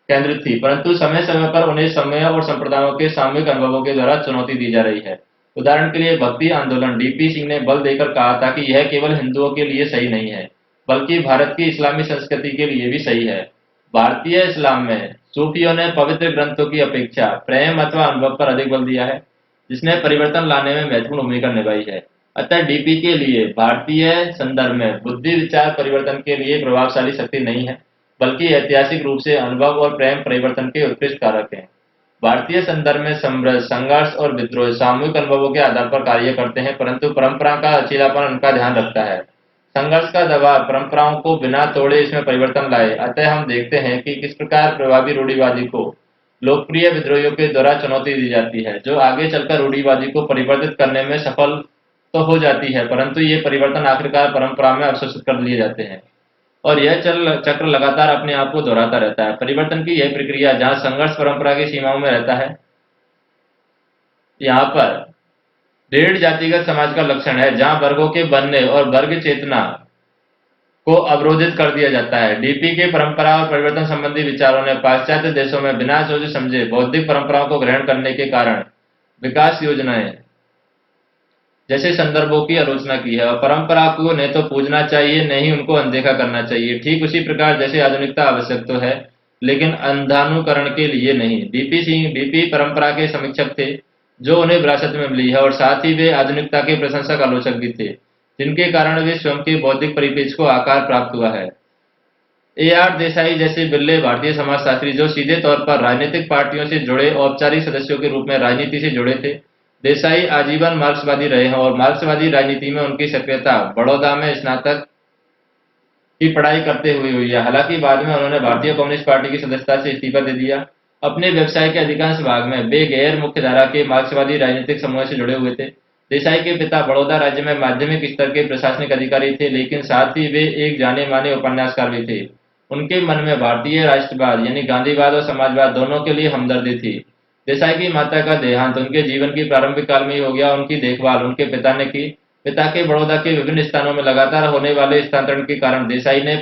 केंद्रित थी, परंतु समय समय पर उन्हें समय और संप्रदायों के सामूहिक अनुभवों के द्वारा चुनौती दी जा रही है। उदाहरण के लिए भक्ति आंदोलन। डीपी सिंह ने बल देकर कहा था कि यह केवल हिंदुओं के लिए सही नहीं है, बल्कि भारत की इस्लामी संस्कृति के लिए भी सही है। भारतीय इस्लाम में सूफियों ने पवित्र ग्रंथों की अपेक्षा प्रेम अथवा अनुभव पर अधिक बल दिया है, जिसने परिवर्तन लाने में महत्वपूर्ण भूमिका निभाई है। अतः डीपी के लिए भारतीय संदर्भ में बुद्धि विचार परिवर्तन के लिए प्रभावशाली शक्ति नहीं है, बल्कि ऐतिहासिक रूप से अनुभव और प्रेम परिवर्तन के उत्कृष्ट कारक हैं। भारतीय संदर्भ में संघर्ष और विद्रोह सामूहिक अनुभवों के आधार पर कार्य करते हैं, परंतु परंपरा का लचीलापन उनका ध्यान रखता है। संघर्ष का दबाव परंपराओं को बिना तोड़े इसमें परिवर्तन लाए। अतः हम देखते हैं कि किस प्रकार प्रभावी रूढ़िवादी को लोकप्रिय विद्रोहियों के द्वारा चुनौती दी जाती है, जो आगे चलकर रूढ़िवादी को परिवर्तित करने में सफल तो हो जाती है, परंतु ये परिवर्तन आखिरकार परंपरा में अवशोषित कर लिए जाते हैं, और यह चक्र लगातार अपने आप को दोहराता रहता है। परिवर्तन की यह प्रक्रिया जहां संघर्ष परंपरा की सीमाओं में रहता है, यहाँ पर दृढ़ जातिगत समाज का लक्षण है, जहां वर्गों के बनने और वर्ग चेतना को अवरोधित कर दिया जाता है। डीपी के परंपरा और परिवर्तन संबंधी विचारों ने पाश्चात्य देशों में बिना सोचे समझे बौद्धिक परंपराओं को ग्रहण करने के कारण विकास योजनाएं जैसे संदर्भों की आलोचना की है, और परंपरा को न तो पूजना चाहिए न ही उनको अनदेखा करना चाहिए। ठीक उसी प्रकार जैसे आधुनिकता आवश्यक तो है, लेकिन अंधानुकरण के लिए नहीं। डीपी परंपरा के समीक्षक थे, जो उन्हें विरासत में मिली है, और साथ ही वे आधुनिकता के प्रशंसक आलोचक भी थे, जिनके कारण वे स्वयं के बौद्धिक परिपेक्ष को आकार प्राप्त हुआ है। AR देसाई जैसे बिरले भारतीय समाजशास्त्री, जो सीधे तौर पर राजनीतिक पार्टियों से जुड़े औपचारिक सदस्यों के रूप में राजनीति से जुड़े थे, देसाई आजीवन मार्क्सवादी रहे हैं और मार्क्सवादी राजनीति में उनकी सक्रियता बड़ौदा में स्नातक की पढ़ाई करते हुए हुई है। हालांकि बाद में उन्होंने भारतीय कम्युनिस्ट पार्टी की सदस्यता से इस्तीफा दे दिया। अपने व्यवसाय के अधिकांश भाग में वे गैर मुख्य धारा के मार्क्सवादी राजनीतिक समूह से जुड़े हुए थे। देसाई के पिता बड़ौदा राज्य में माध्यमिक स्तर के प्रशासनिक अधिकारी थे, लेकिन साथ ही वे एक जाने माने उपन्यासकार भी थे। उनके मन में भारतीय राष्ट्रवाद यानी गांधीवाद और समाजवाद दोनों के लिए हमदर्दी थी। देसाई की माता का देहांत उनके जीवन की प्रारंभिक काल में ही हो गया। उनकी देखभाल उनके पिता ने की। पिता के बड़ौदा के विभिन्न स्थानों में लगातार होने वाले स्थानांतरण के कारण देसाई ने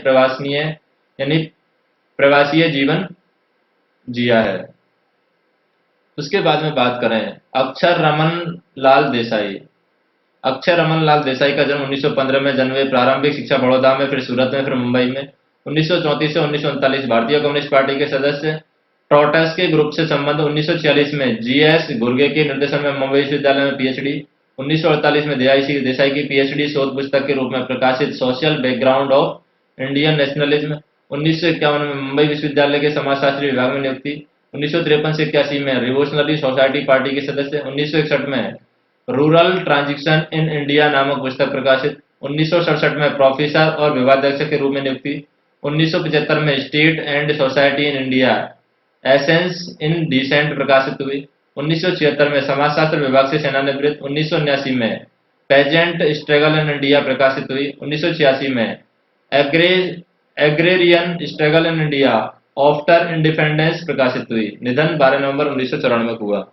प्रवासीय जीवन जिया है। उसके बाद में बात करें अक्षर रमन लाल देसाई। अक्षर रमन लाल देसाई का जन्म 1915 में जन्मे। प्रारंभिक शिक्षा बड़ौदा में, फिर सूरत में, फिर मुंबई में। 1934 से 1939 भारतीय कम्युनिस्ट पार्टी के सदस्य। ट्रॉटस्की ग्रुप से संबंध। 1946 में जीएस घुर्गे के निर्देशन में मुंबई विश्वविद्यालय में पीएचडी। 1948 में देसाई की पीएचडी शोध पुस्तक के रूप में प्रकाशित social background of Indian nationalism. 1951 में मुंबई विश्वविद्यालय के समाजशास्त्री विभाग में नियुक्ति। 1953 से 81 में रिवोल्यूशनरी सोसाइटी पार्टी के सदस्य। 1961 में रूरल ट्रांजिशन इन इंडिया नामक पुस्तक प्रकाशित। 1967 में प्रोफेसर और विभागाध्यक्ष के रूप में नियुक्ति। 1975 में state and society in India एसेंस इन डिसेंट प्रकाशित हुई। 1976 में समाजशास्त्र विभाग से सेवानिवृत्त। 1979 में पेजेंट स्ट्रगल इन इंडिया प्रकाशित हुई। 1986 में agrarian struggle in India after independence प्रकाशित हुई। निधन 12 नवंबर 1994 को हुआ।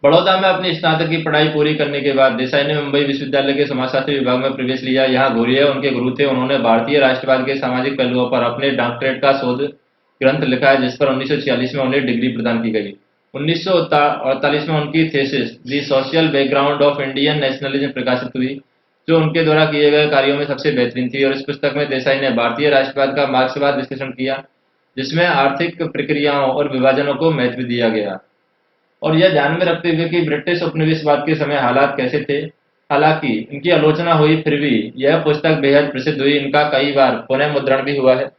बड़ौदा में अपनी स्नातक की पढ़ाई पूरी करने के बाद देसाई ने मुंबई विश्वविद्यालय के समाजशास्त्री विभाग में प्रवेश लिया। यहाँ घुरिया उनके गुरु थे। उन्होंने भारतीय राष्ट्रवाद के सामाजिक पहलुओं पर अपने डॉक्टरेट का शोध ग्रंथ लिखा है, जिस पर 1946 में उन्हें डिग्री प्रदान की गई। 1948 में उनकी thesis the social background of Indian nationalism प्रकाशित हुई, जो उनके द्वारा किए गए कार्यों में सबसे बेहतरीन थी। और इस पुस्तक में देसाई ने भारतीय राष्ट्रवाद का मार्क्सवाद विश्लेषण किया, जिसमें आर्थिक प्रक्रियाओं और विभाजनों को महत्व दिया गया, और यह ध्यान में रखते हुए कि ब्रिटिश उपनिवेशवाद के समय हालात कैसे थे। हालांकि इनकी आलोचना हुई, फिर भी यह पुस्तक बेहद प्रसिद्ध हुई। इनका कई बार पुनः मुद्रण भी हुआ है।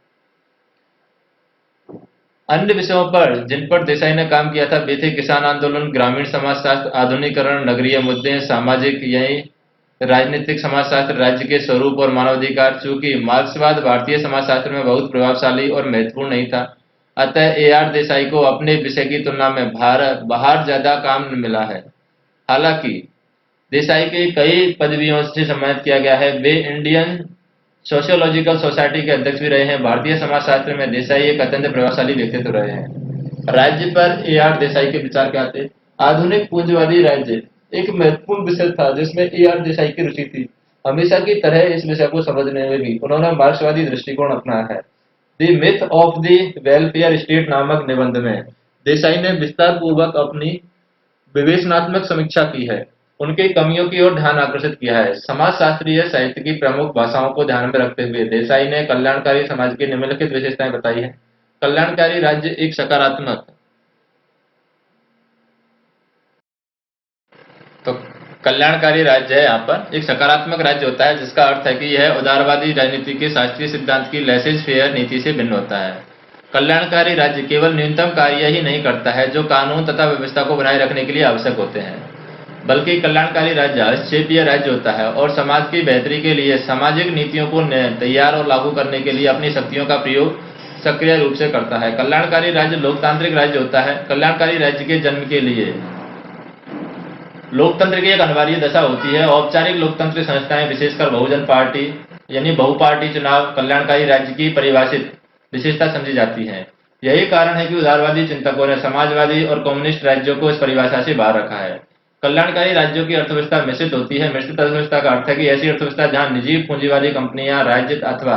अन्य विषयों पर जिन पर देसाई ने काम किया था वे थे किसान आंदोलन, ग्रामीण समाजशास्त्र, आधुनिकीकरण, नगरीय मुद्दे, सामाजिक यही राजनीतिक समाजशास्त्र, राज्य के स्वरूप और मानवाधिकार। चूंकि मार्क्सवाद भारतीय समाजशास्त्र में बहुत प्रभावशाली और महत्वपूर्ण नहीं था, अतः AR देसाई को अपने विषय की तुलना में बाहर ज्यादा काम मिला है। हालांकि देसाई के कई पदवियों से सम्मानित किया गया है। वे इंडियन सोशियोलॉजिकल सोसाइटी के अध्यक्ष भी रहे हैं। भारतीय समाजशास्त्र में देसाई एक अत्यंत प्रभावशाली व्यक्तित्व रहे हैं। राज्य पर AR देसाई के विचार क्या थे? आधुनिक पूंजीवादी राज्य एक महत्वपूर्ण विषय था जिसमें AR देसाई की रुचि थी। हमेशा की तरह इस विषय को समझने में भी उन्होंने मार्क्सवादी दृष्टिकोण अपनाया है। The myth of the welfare state नामक निबंध में देसाई ने विस्तार पूर्वक अपनी विवेचनात्मक समीक्षा की है, उनकी कमियों की ओर ध्यान आकर्षित किया है। समाजशास्त्रीय साहित्य की प्रमुख भाषाओं को ध्यान में रखते हुए देसाई ने कल्याणकारी समाज की निम्नलिखित विशेषताएं बताई है। कल्याणकारी राज्य एक सकारात्मक तो कल्याणकारी राज्य है, यहाँ पर एक सकारात्मक राज्य होता है, जिसका अर्थ है कि यह उदारवादी राजनीति के शास्त्रीय सिद्धांत की लेसेज फेयर नीति से भिन्न होता है। कल्याणकारी राज्य केवल न्यूनतम कार्य ही नहीं करता है जो कानून तथा व्यवस्था को बनाए रखने के लिए आवश्यक होते हैं, बल्कि कल्याणकारी राज्य हस्तक्षेपीय राज्य होता है और समाज की बेहतरी के लिए सामाजिक नीतियों को तैयार और लागू करने के लिए अपनी शक्तियों का प्रयोग सक्रिय रूप से करता है। कल्याणकारी राज्य लोकतांत्रिक राज्य होता है। कल्याणकारी राज्य के जन्म के लिए लोकतंत्र की एक अनिवार्य दशा होती है। औपचारिक लोकतंत्र संस्थाएं, विशेषकर बहुजन पार्टी यानी बहुपार्टी चुनाव, कल्याणकारी राज्य की परिभाषित विशेषता समझी जाती है। यही कारण है कि उदारवादी चिंतकों ने समाजवादी और कम्युनिस्ट राज्यों को इस परिभाषा से बाहर रखा है। कल्याणकारी राज्यों की अर्थव्यवस्था मिश्रित होती है। मिश्रित अर्थव्यवस्था का अर्थ है कि ऐसी अर्थव्यवस्था जहां निजी पूंजीवादी कंपनियां, राज्य अथवा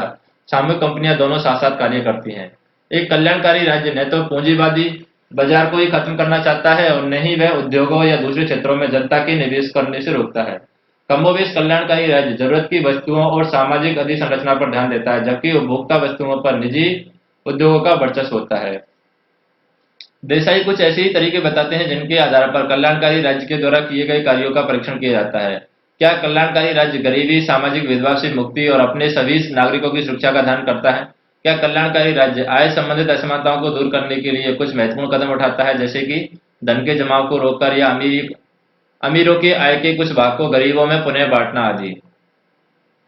सामूहिक कंपनियां दोनों साथ साथ कार्य करती हैं। एक कल्याणकारी राज्य न तो पूंजीवादी बाजार को ही खत्म करना चाहता है और न ही वह उद्योगों या दूसरे क्षेत्रों में जनता के निवेश करने से रोकता है। कमोबेश कल्याणकारी राज्य जरूरत की वस्तुओं और सामाजिक अधिसंरचना पर ध्यान देता है, जबकि उपभोक्ता वस्तुओं पर निजी उद्योगों का वर्चस्व होता है। देसाई कुछ ऐसे ही तरीके बताते हैं जिनके आधार पर कल्याणकारी राज्य के द्वारा किए गए कार्यों का परीक्षण किया जाता है। क्या कल्याणकारी राज्य गरीबी, सामाजिक भेदभाव से मुक्ति और अपने सभी नागरिकों की सुरक्षा का ध्यान करता है? क्या कल्याणकारी राज्य आय संबंधित असमानताओं को दूर करने के लिए कुछ महत्वपूर्ण कदम उठाता है, जैसे कि धन के जमाव को रोककर या अमीरों के आय के कुछ भाग को गरीबों में पुनः बांटना आदि।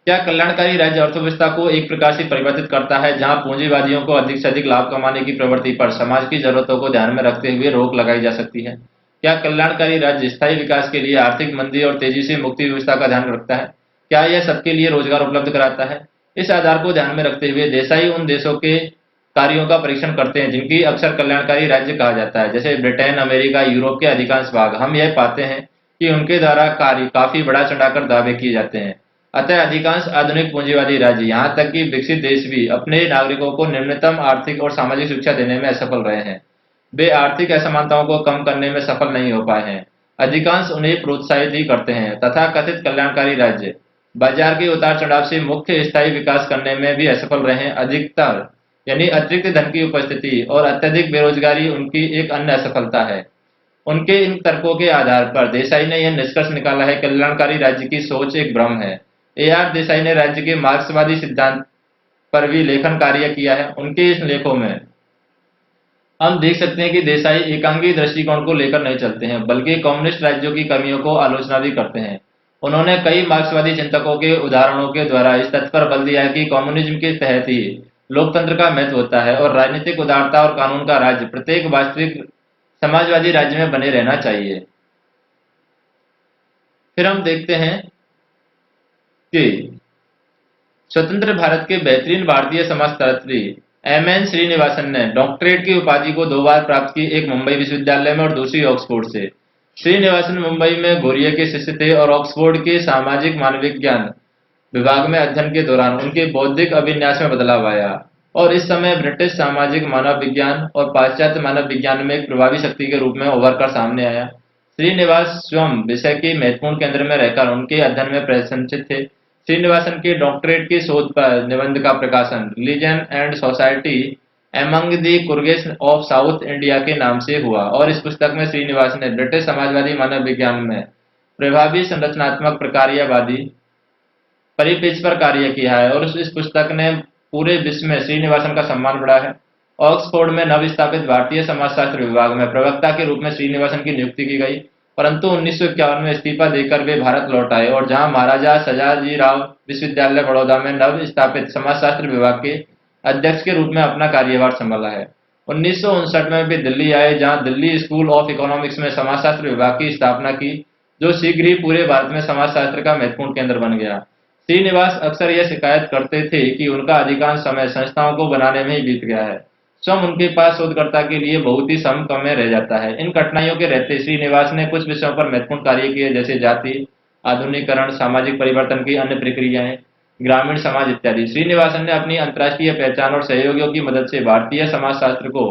क्या कल्याणकारी राज्य अर्थव्यवस्था को एक प्रकार से परिवर्तित करता है, जहां पूंजीवादियों को अधिक से अधिक लाभ कमाने की प्रवृत्ति पर समाज की जरूरतों को ध्यान में रखते हुए रोक लगाई जा सकती है? क्या कल्याणकारी राज्य स्थायी विकास के लिए आर्थिक मंदी और तेजी से मुक्ति व्यवस्था का ध्यान रखता है? क्या यह सबके लिए रोजगार उपलब्ध कराता है? इस आधार को ध्यान में रखते हुए देसाई उन देशों के कार्यों का परीक्षण करते हैं जिनकी अक्सर कल्याणकारी राज्य कहा जाता है, जैसे ब्रिटेन, अमेरिका, यूरोप के अधिकांश भाग। हम यह पाते हैं कि उनके द्वारा कार्य काफी बढ़ा चढ़ाकर दावे किए जाते हैं। अतः अधिकांश आधुनिक पूंजीवादी राज्य, यहाँ तक कि विकसित देश भी, अपने नागरिकों को निम्नतम आर्थिक और सामाजिक शिक्षा देने में असफल रहे हैं। वे आर्थिक असमानताओं को कम करने में सफल नहीं हो पाए हैं। अधिकांश उन्हें प्रोत्साहित ही करते हैं। तथा कथित कल्याणकारी राज्य बाजार के उतार चढ़ाव से मुख्य स्थायी विकास करने में भी असफल रहे हैं। अधिकतर यानी अतिरिक्त धन की उपस्थिति और अत्यधिक बेरोजगारी उनकी एक अन्य असफलता है। उनके इन तर्कों के आधार पर देसाई ने यह निष्कर्ष निकाला है, कल्याणकारी राज्य की सोच एक भ्रम है। AR देसाई ने राज्य के मार्क्सवादी सिद्धांत पर भी लेखन कार्य किया है। उनके इस लेखों में हम देख सकते हैं कि देसाई एकांगी दृष्टिकोण को लेकर नहीं चलते हैं, बल्कि कम्युनिस्ट राज्यों की कमियों को आलोचना भी करते हैं। उन्होंने कई मार्क्सवादी चिंतकों के उदाहरणों के द्वारा इस तथ्य पर बल दिया है कि कम्युनिज्म के तहत ही लोकतंत्र का महत्व होता है और राजनीतिक उदारता और कानून का राज्य प्रत्येक वास्तविक समाजवादी राज्य में बने रहना चाहिए। फिर हम देखते हैं कि स्वतंत्र भारत के बेहतरीन भारतीय समाजशास्त्री MN श्रीनिवासन ने डॉक्टरेट की उपाधि को 2 बार प्राप्त की, एक मुंबई विश्वविद्यालय में और दूसरी ऑक्सफोर्ड से। श्रीनिवासन मुंबई में घुरिये के शिष्य थे और ऑक्सफोर्ड के सामाजिक मानविज्ञान विभाग में अध्ययन के दौरान उनके बौद्धिक अभिन्यास में बदलाव आया और इस समय ब्रिटिश सामाजिक मानव विज्ञान और पाश्चात्य मानव विज्ञान में एक प्रभावी शक्ति के रूप में उभर कर सामने आया। श्रीनिवास स्वयं विषय के महत्वपूर्ण केंद्र में रहकर उनके अध्ययन में प्रशंसित थे। श्रीनिवासन के डॉक्टरेट की शोध पर निबंध का प्रकाशन religion and society among the Coorgs of South India के नाम से हुआ और इस पुस्तक में श्रीनिवास ने ब्रिटिश समाजवादी मानव विज्ञान में प्रभावी संरचनात्मक प्रकार्यवादी परिप्रेक्ष्य पर कार्य किया है और इस पुस्तक ने पूरे विश्व में श्रीनिवासन का सम्मान बढ़ा है। ऑक्सफोर्ड में नवस्थापित भारतीय समाजशास्त्र विभाग में प्रवक्ता के रूप में श्रीनिवासन की नियुक्ति की गई, परंतु 1951 में इस्तीफा देकर वे भारत लौट आए और जहां महाराजा सयाजीराव विश्वविद्यालय बड़ौदा में नव स्थापित समाजशास्त्र विभाग के अध्यक्ष के रूप में अपना कार्यभार संभाला है। 1959 में वे दिल्ली आए, जहां दिल्ली स्कूल ऑफ इकोनॉमिक्स में समाजशास्त्र विभाग की स्थापना की, जो शीघ्र ही पूरे भारत में समाजशास्त्र का महत्वपूर्ण केंद्र बन गया। श्रीनिवास अक्सर यह शिकायत करते थे कि उनका अधिकांश समय संस्थाओं को बनाने में ही बीत गया है। स्वयं उनके पास शोधकर्ता के लिए बहुत ही समय रह जाता है। इन कठिनाइयों के रहते श्रीनिवास ने कुछ विषयों पर महत्वपूर्ण कार्य किए, जैसे जाति, आधुनिकीकरण, सामाजिक परिवर्तन की अन्य प्रक्रियाएं, ग्रामीण समाज इत्यादि। श्रीनिवासन ने अपनी अंतर्राष्ट्रीय पहचान और सहयोगियों की मदद से भारतीय समाजशास्त्र को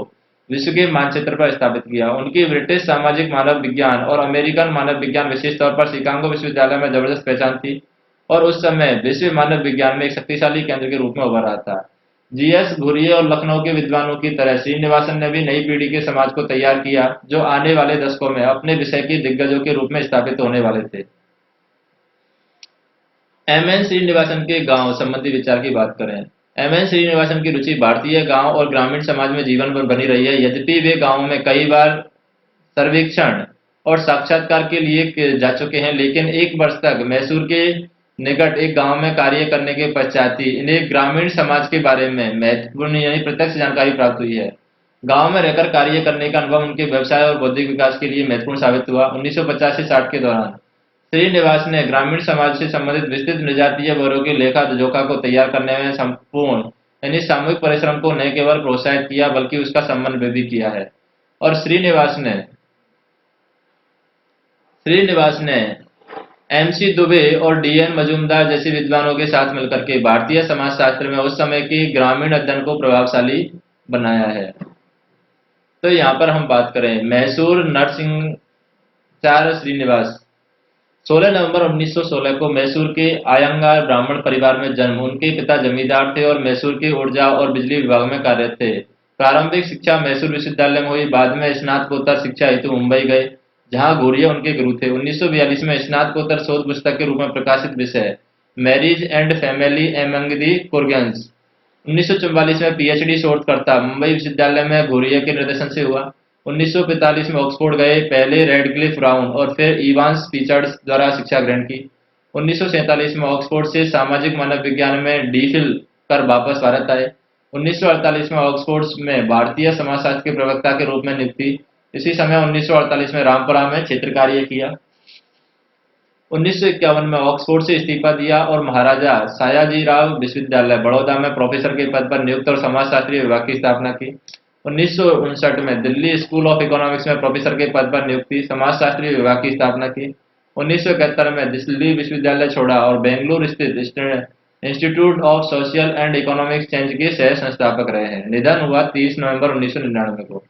विश्व के मानचित्र पर स्थापित किया। उनकी ब्रिटिश सामाजिक मानव विज्ञान और अमेरिकन मानव विज्ञान विशेष तौर पर शिकागो विश्वविद्यालय में जबरदस्त पहचान थी और उस समय विश्व मानव विज्ञान में एक शक्तिशाली केंद्र के रूप में उभर रहा था। GS घुरिये और लखनऊ के विद्वानों की तरह श्रीनिवासन ने भी नई पीढ़ी के समाज को तैयार किया, जो आने वाले दशकों में अपने विषय के दिग्गजों के रूप में स्थापित होने वाले थे। MN श्रीनिवासन के गांव संबंधी विचार की बात करें। MN श्रीनिवासन की रुचि भारतीय गांव और ग्रामीण समाज में जीवन भर बनी रही है। यद्यपि वे गांव में कई बार सर्वेक्षण और साक्षात्कार के लिए जा चुके हैं, लेकिन 1 वर्ष तक मैसूर के निकट एक गांव में कार्य करने के पश्चात ही इन्हें ग्रामीण समाज के बारे में महत्वपूर्ण यानी प्रत्यक्ष जानकारी प्राप्त हुई है। गांव में रहकर कार्य करने का अनुभव उनके व्यवसाय और बौद्धिक विकास के लिए महत्वपूर्ण साबित हुआ। 1950 से 60 के दौरान श्रीनिवास ने ग्रामीण समाज से संबंधित विस्तृत निजातीय वर्गों के लेखा जोखा को तैयार करने में संपूर्ण यानी सामूहिक परिश्रम को न केवल प्रोत्साहित किया, बल्कि उसका समन्वय भी किया है। और श्रीनिवास ने MC दुबे और DN मजूमदार जैसे विद्वानों के साथ मिलकर के भारतीय समाजशास्त्र में उस समय के ग्रामीण अध्ययन को प्रभावशाली बनाया है। तो यहाँ पर हम बात करें मैसूर नरसिंहाचार्य श्रीनिवास। 16 नवंबर 1916 को मैसूर के आयंगार ब्राह्मण परिवार में जन्म। उनके पिता जमींदार थे और मैसूर के ऊर्जा और बिजली विभाग में कार्यरत थे। प्रारंभिक शिक्षा मैसूर विश्वविद्यालय में हुई, बाद में स्नातकोत्तर शिक्षा हेतु मुंबई गए, जहां घुरिये उनके गुरु थे। 1942 में स्नातकोत्तर शोध पुस्तक के रूप में प्रकाशित विषय marriage and family among the Coorgs. 1944 में PhD शोधकर्ता मुंबई विश्वविद्यालय में घुरिये के निर्देशन से हुआ। 1945 में ऑक्सफोर्ड गए, पहले रेडक्लिफ ब्राउन और फिर इवांस पिचर्ड्स द्वारा शिक्षा ग्रहण की। 1947 में ऑक्सफोर्ड से सामाजिक मानव विज्ञान में डीफिल कर वापस भारत आए। 1948 में ऑक्सफोर्ड में भारतीय समाजशास्त्र के प्रवक्ता के रूप में नियुक्ति। इसी समय 1948 में रामपुरा में क्षेत्र कार्य किया। 1951 में ऑक्सफोर्ड से इस्तीफा दिया और महाराजा सयाजीराव विश्वविद्यालय बड़ौदा में प्रोफेसर के पद पर नियुक्त और समाजशास्त्री विभाग की स्थापना की। 1959 में दिल्ली स्कूल ऑफ इकोनॉमिक्स में प्रोफेसर के पद पर नियुक्ति, समाजशास्त्री विभाग की स्थापना की। 1971 में दिल्ली विश्वविद्यालय छोड़ा और बेंगलुरु स्थित institute of social and economic change के सह संस्थापक रहे हैं। निधन हुआ 30 नवंबर 1999 को।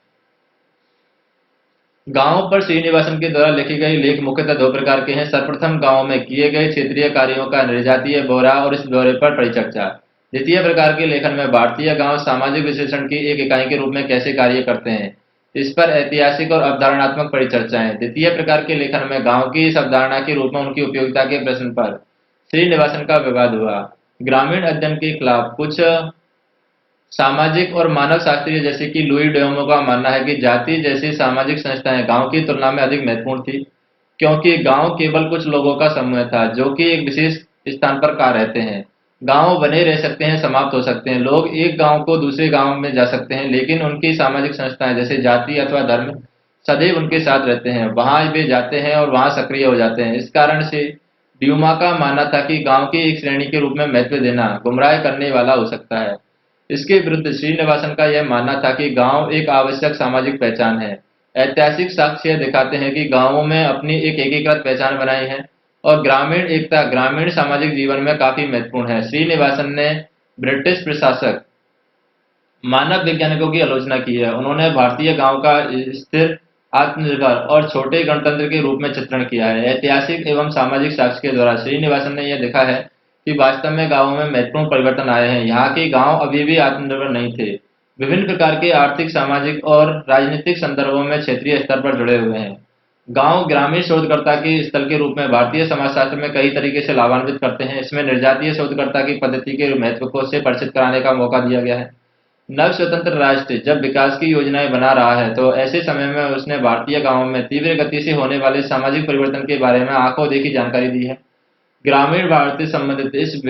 गांवों पर श्रीनिवासन के द्वारा लिखे गए लेख मुख्यतः दो प्रकार के हैं। सर्वप्रथम गांवों में किए गए क्षेत्रीय कार्यों का निर्जातीय ब्यौरा और इस ब्यौरे पर परिचर्चा। द्वितीय प्रकार के लेखन में भारतीय गांव सामाजिक विश्लेषण की एक इकाई के रूप में कैसे कार्य करते हैं, इस पर ऐतिहासिक और अवधारणात्मक परिचर्चाएं। द्वितीय प्रकार के लेखन में गांव की इस अवधारणा के रूप में उनकी उपयोगिता के प्रश्न पर श्रीनिवासन का विवाद हुआ। ग्रामीण अध्ययन के खिलाफ कुछ सामाजिक और मानव शास्त्रीय जैसे कि लुई डोमो का मानना है कि जाति जैसी सामाजिक संस्थाएं गांव की तुलना में अधिक महत्वपूर्ण थी, क्योंकि गांव केवल कुछ लोगों का समूह था जो कि एक विशेष स्थान पर कहाँ रहते हैं। गांव बने रह सकते हैं, समाप्त हो सकते हैं, लोग एक गांव को दूसरे गांव में जा सकते हैं, लेकिन उनकी सामाजिक संस्थाएं जैसे जाति अथवा धर्म सदैव उनके साथ रहते हैं। वहां वे जाते हैं और वहां सक्रिय हो जाते हैं। इस कारण से ड्यूमा का मानना था कि गांव की एक श्रेणी के रूप में महत्व देना गुमराह करने वाला हो सकता है। इसके विरुद्ध श्रीनिवासन का यह मानना था कि गांव एक आवश्यक सामाजिक पहचान है। ऐतिहासिक साक्ष्य दिखाते हैं कि गांवों में अपनी एक एकीकृत पहचान बनाई है और ग्रामीण एकता ग्रामीण सामाजिक जीवन में काफी महत्वपूर्ण है। श्रीनिवासन ने ब्रिटिश प्रशासक मानव वैज्ञानिकों की आलोचना की है। उन्होंने भारतीय गांव का स्थिर, आत्मनिर्भर और छोटे गणतंत्र के रूप में चित्रण किया है। ऐतिहासिक एवं सामाजिक साक्ष्य के द्वारा श्रीनिवासन ने यह देखा है कि वास्तव में गांवों में महत्वपूर्ण परिवर्तन आए हैं। यहाँ के गांव अभी भी आत्मनिर्भर नहीं थे, विभिन्न प्रकार के आर्थिक, सामाजिक और राजनीतिक संदर्भों में क्षेत्रीय स्तर पर जुड़े हुए हैं। गांव ग्रामीण शोधकर्ता के स्थल के रूप में भारतीय समाजशास्त्र में कई तरीके से लाभान्वित करते हैं। इसमें निर्जातीय शोधकर्ता की पद्धति के महत्व को से परिचित कराने का मौका दिया गया है। नव स्वतंत्र राष्ट्र जब विकास की योजनाएं बना रहा है तो ऐसे समय में उसने भारतीय गांवों में तीव्र गति से होने वाले सामाजिक परिवर्तन के बारे में आंखों देखी जानकारी दी है। ग्रामीण भारत से संबंधित इस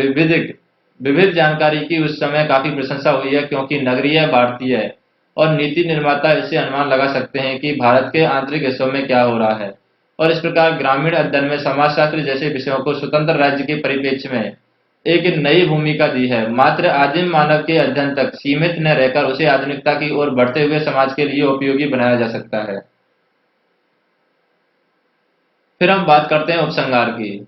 विविध जानकारी की उस समय काफी प्रशंसा हुई है, क्योंकि नगरीय भारतीय और नीति निर्माता इससे अनुमान लगा सकते हैं कि भारत के आंतरिक हिस्सों में क्या हो रहा है, और इस प्रकार ग्रामीण अध्ययन में समाजशास्त्र जैसे विषयों को स्वतंत्र राज्य के परिप्रेक्ष्य में एक नई भूमिका दी है। मात्र आदिम मानव के अध्ययन तक सीमित न रहकर उसे आधुनिकता की ओर बढ़ते हुए समाज के लिए उपयोगी बनाया जा सकता है। फिर हम बात करते हैं उपसंहार की।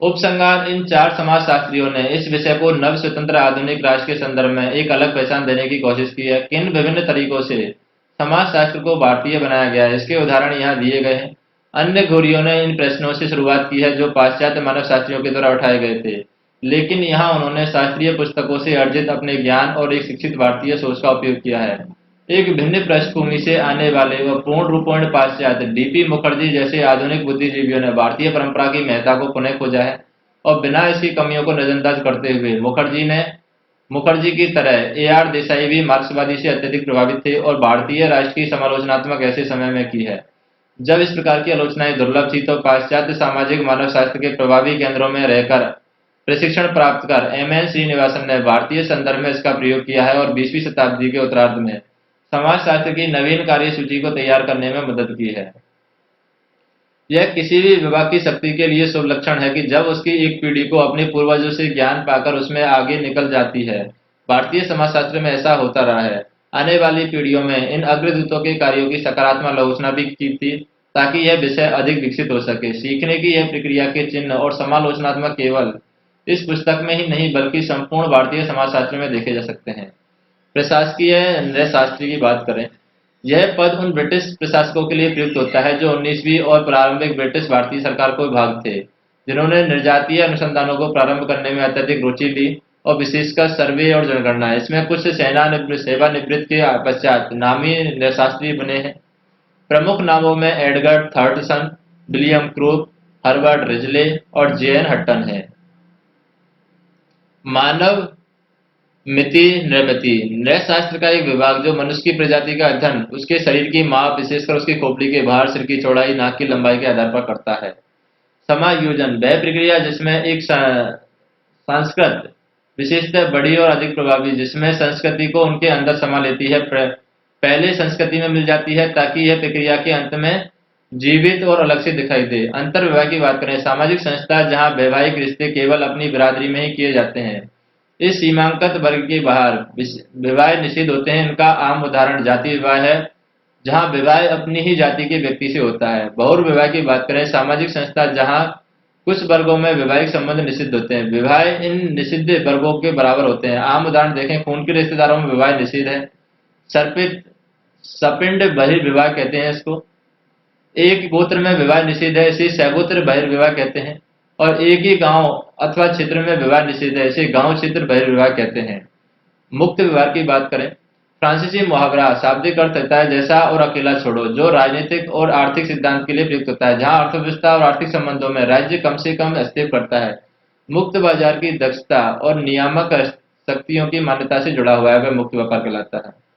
उपसंहार इन चार समाजशास्त्रियों ने इस विषय को नव स्वतंत्र आधुनिक राष्ट्र के संदर्भ में एक अलग पहचान देने की कोशिश की है। किन विभिन्न तरीकों से समाजशास्त्र को भारतीय बनाया गया है, इसके उदाहरण यहाँ दिए गए हैं। अन्य घोरियों ने इन प्रश्नों से शुरुआत की है जो पाश्चात्य मानव शास्त्रियों के द्वारा उठाए गए थे, लेकिन यहाँ उन्होंने शास्त्रीय पुस्तकों से अर्जित अपने ज्ञान और एक शिक्षित भारतीय सोच का उपयोग किया है। एक भिन्न पृष्ठभूमि से आने वाले व पूर्ण रूपों पाश्चात्य डीपी मुखर्जी जैसे आधुनिक बुद्धिजीवियों ने भारतीय परंपरा की महत्ता को पुनः खोजा है और बिना इसकी कमियों को नजरअंदाज करते हुए मुखर्जी की तरह AR देसाई भी मार्क्सवादी से अत्यधिक प्रभावित थे और भारतीय राष्ट्र की समालोचनात्मक ऐसे समय में की है जब इस प्रकार की आलोचनाएं दुर्लभ थी। तो पाश्चात्य सामाजिक मानव शास्त्र के प्रभावी केंद्रों में रहकर प्रशिक्षण प्राप्त कर MN श्रीनिवासन ने भारतीय संदर्भ में इसका प्रयोग किया है और 20वीं शताब्दी के उत्तरार्ध में समाजशास्त्र की नवीन कार्य सूची को तैयार करने में मदद की है। यह किसी भी विभाग की शक्ति के लिए शुभ लक्षण है कि जब उसकी एक पीढ़ी को अपने पूर्वजों से ज्ञान पाकर उसमें आगे निकल जाती है। भारतीय समाजशास्त्र में ऐसा होता रहा है। आने वाली पीढ़ियों में इन अग्रदूतों के कार्यों की सकारात्मक आलोचना भी की थी ताकि यह विषय अधिक विकसित हो सके। सीखने की यह प्रक्रिया के चिन्ह और समालोचनात्मक केवल इस पुस्तक में ही नहीं बल्कि संपूर्ण भारतीय समाजशास्त्र में देखे जा सकते हैं। प्रशासकीय न्यायशास्त्री की बात करें, यह पद उन ब्रिटिश प्रशासकों के लिए प्रयुक्त होता है जो 19वीं और प्रारंभिक ब्रिटिश भारतीय सरकार को विभाग थे, जिन्होंने निर्जातीय अनुसंधानों को प्रारंभ करने में अत्यधिक रुचि ली और विशेषकर सर्वे और जनगणना। इसमें कुछ सेवानिवृत्त के पश्चात नामी न्यायशास्त्री बने हैं। प्रमुख नामों में Edgar Thurston, William Crooke, Herbert Risley और JN हट्टन है। मानव मिति नृमिति नृशास्त्र का एक विभाग जो मनुष्य की प्रजाति का अध्ययन उसके शरीर की माप, विशेषकर उसकी खोपड़ी के बाहर, सिर की चौड़ाई, नाक की लंबाई के आधार पर करता है। समायोजन वह प्रक्रिया जिसमें एक संस्कृत विशेषतः बड़ी और अधिक प्रभावी, जिसमें संस्कृति को उनके अंदर समा लेती है, पहले संस्कृति में मिल जाती है ताकि यह प्रक्रिया के अंत में जीवित और अलग से दिखाई दे। अंतर विवाह की बात करें, सामाजिक संस्था जहां वैवाहिक रिश्ते केवल अपनी बिरादरी में ही किए जाते हैं। इस सीमांकन वर्ग के बाहर विवाह निषिद्ध होते हैं। इनका आम उदाहरण जाति विवाह है, जहां विवाह अपनी ही जाति के व्यक्ति से होता है। बहुर्विवाह की बात करें, सामाजिक संस्था जहां कुछ वर्गों में वैवाहिक संबंध निषिद्ध होते हैं। विवाह इन निषिद्ध वर्गों के बराबर होते हैं। आम उदाहरण देखें, खून के रिश्तेदारों में विवाह निषिद्ध है। सर्पित सपिंड बहिर्विवाह कहते हैं इसको। एक गोत्र में विवाह निषिद्ध है, इसे सगोत्र बहिर्विवाह कहते हैं। और एक ही गांव अथवा क्षेत्र में विवाह निषिद्ध है, इसे गांव क्षेत्र बहिर्विवाह कहते हैं। मुक्त विवाह की बात करें, फ्रांसीसी मुहावरा शाब्दिक अर्थ होता है जैसा और अकेला छोड़ो, जो राजनीतिक और आर्थिक सिद्धांत के लिए प्रयुक्त होता है, जहां अर्थव्यवस्था और आर्थिक संबंधों में राज्य कम से कम अस्तित्व करता है। मुक्त बाजार की दक्षता और नियामक शक्तियों की मान्यता से जुड़ा हुआ है, वह मुक्त व्यापार कहलाता है।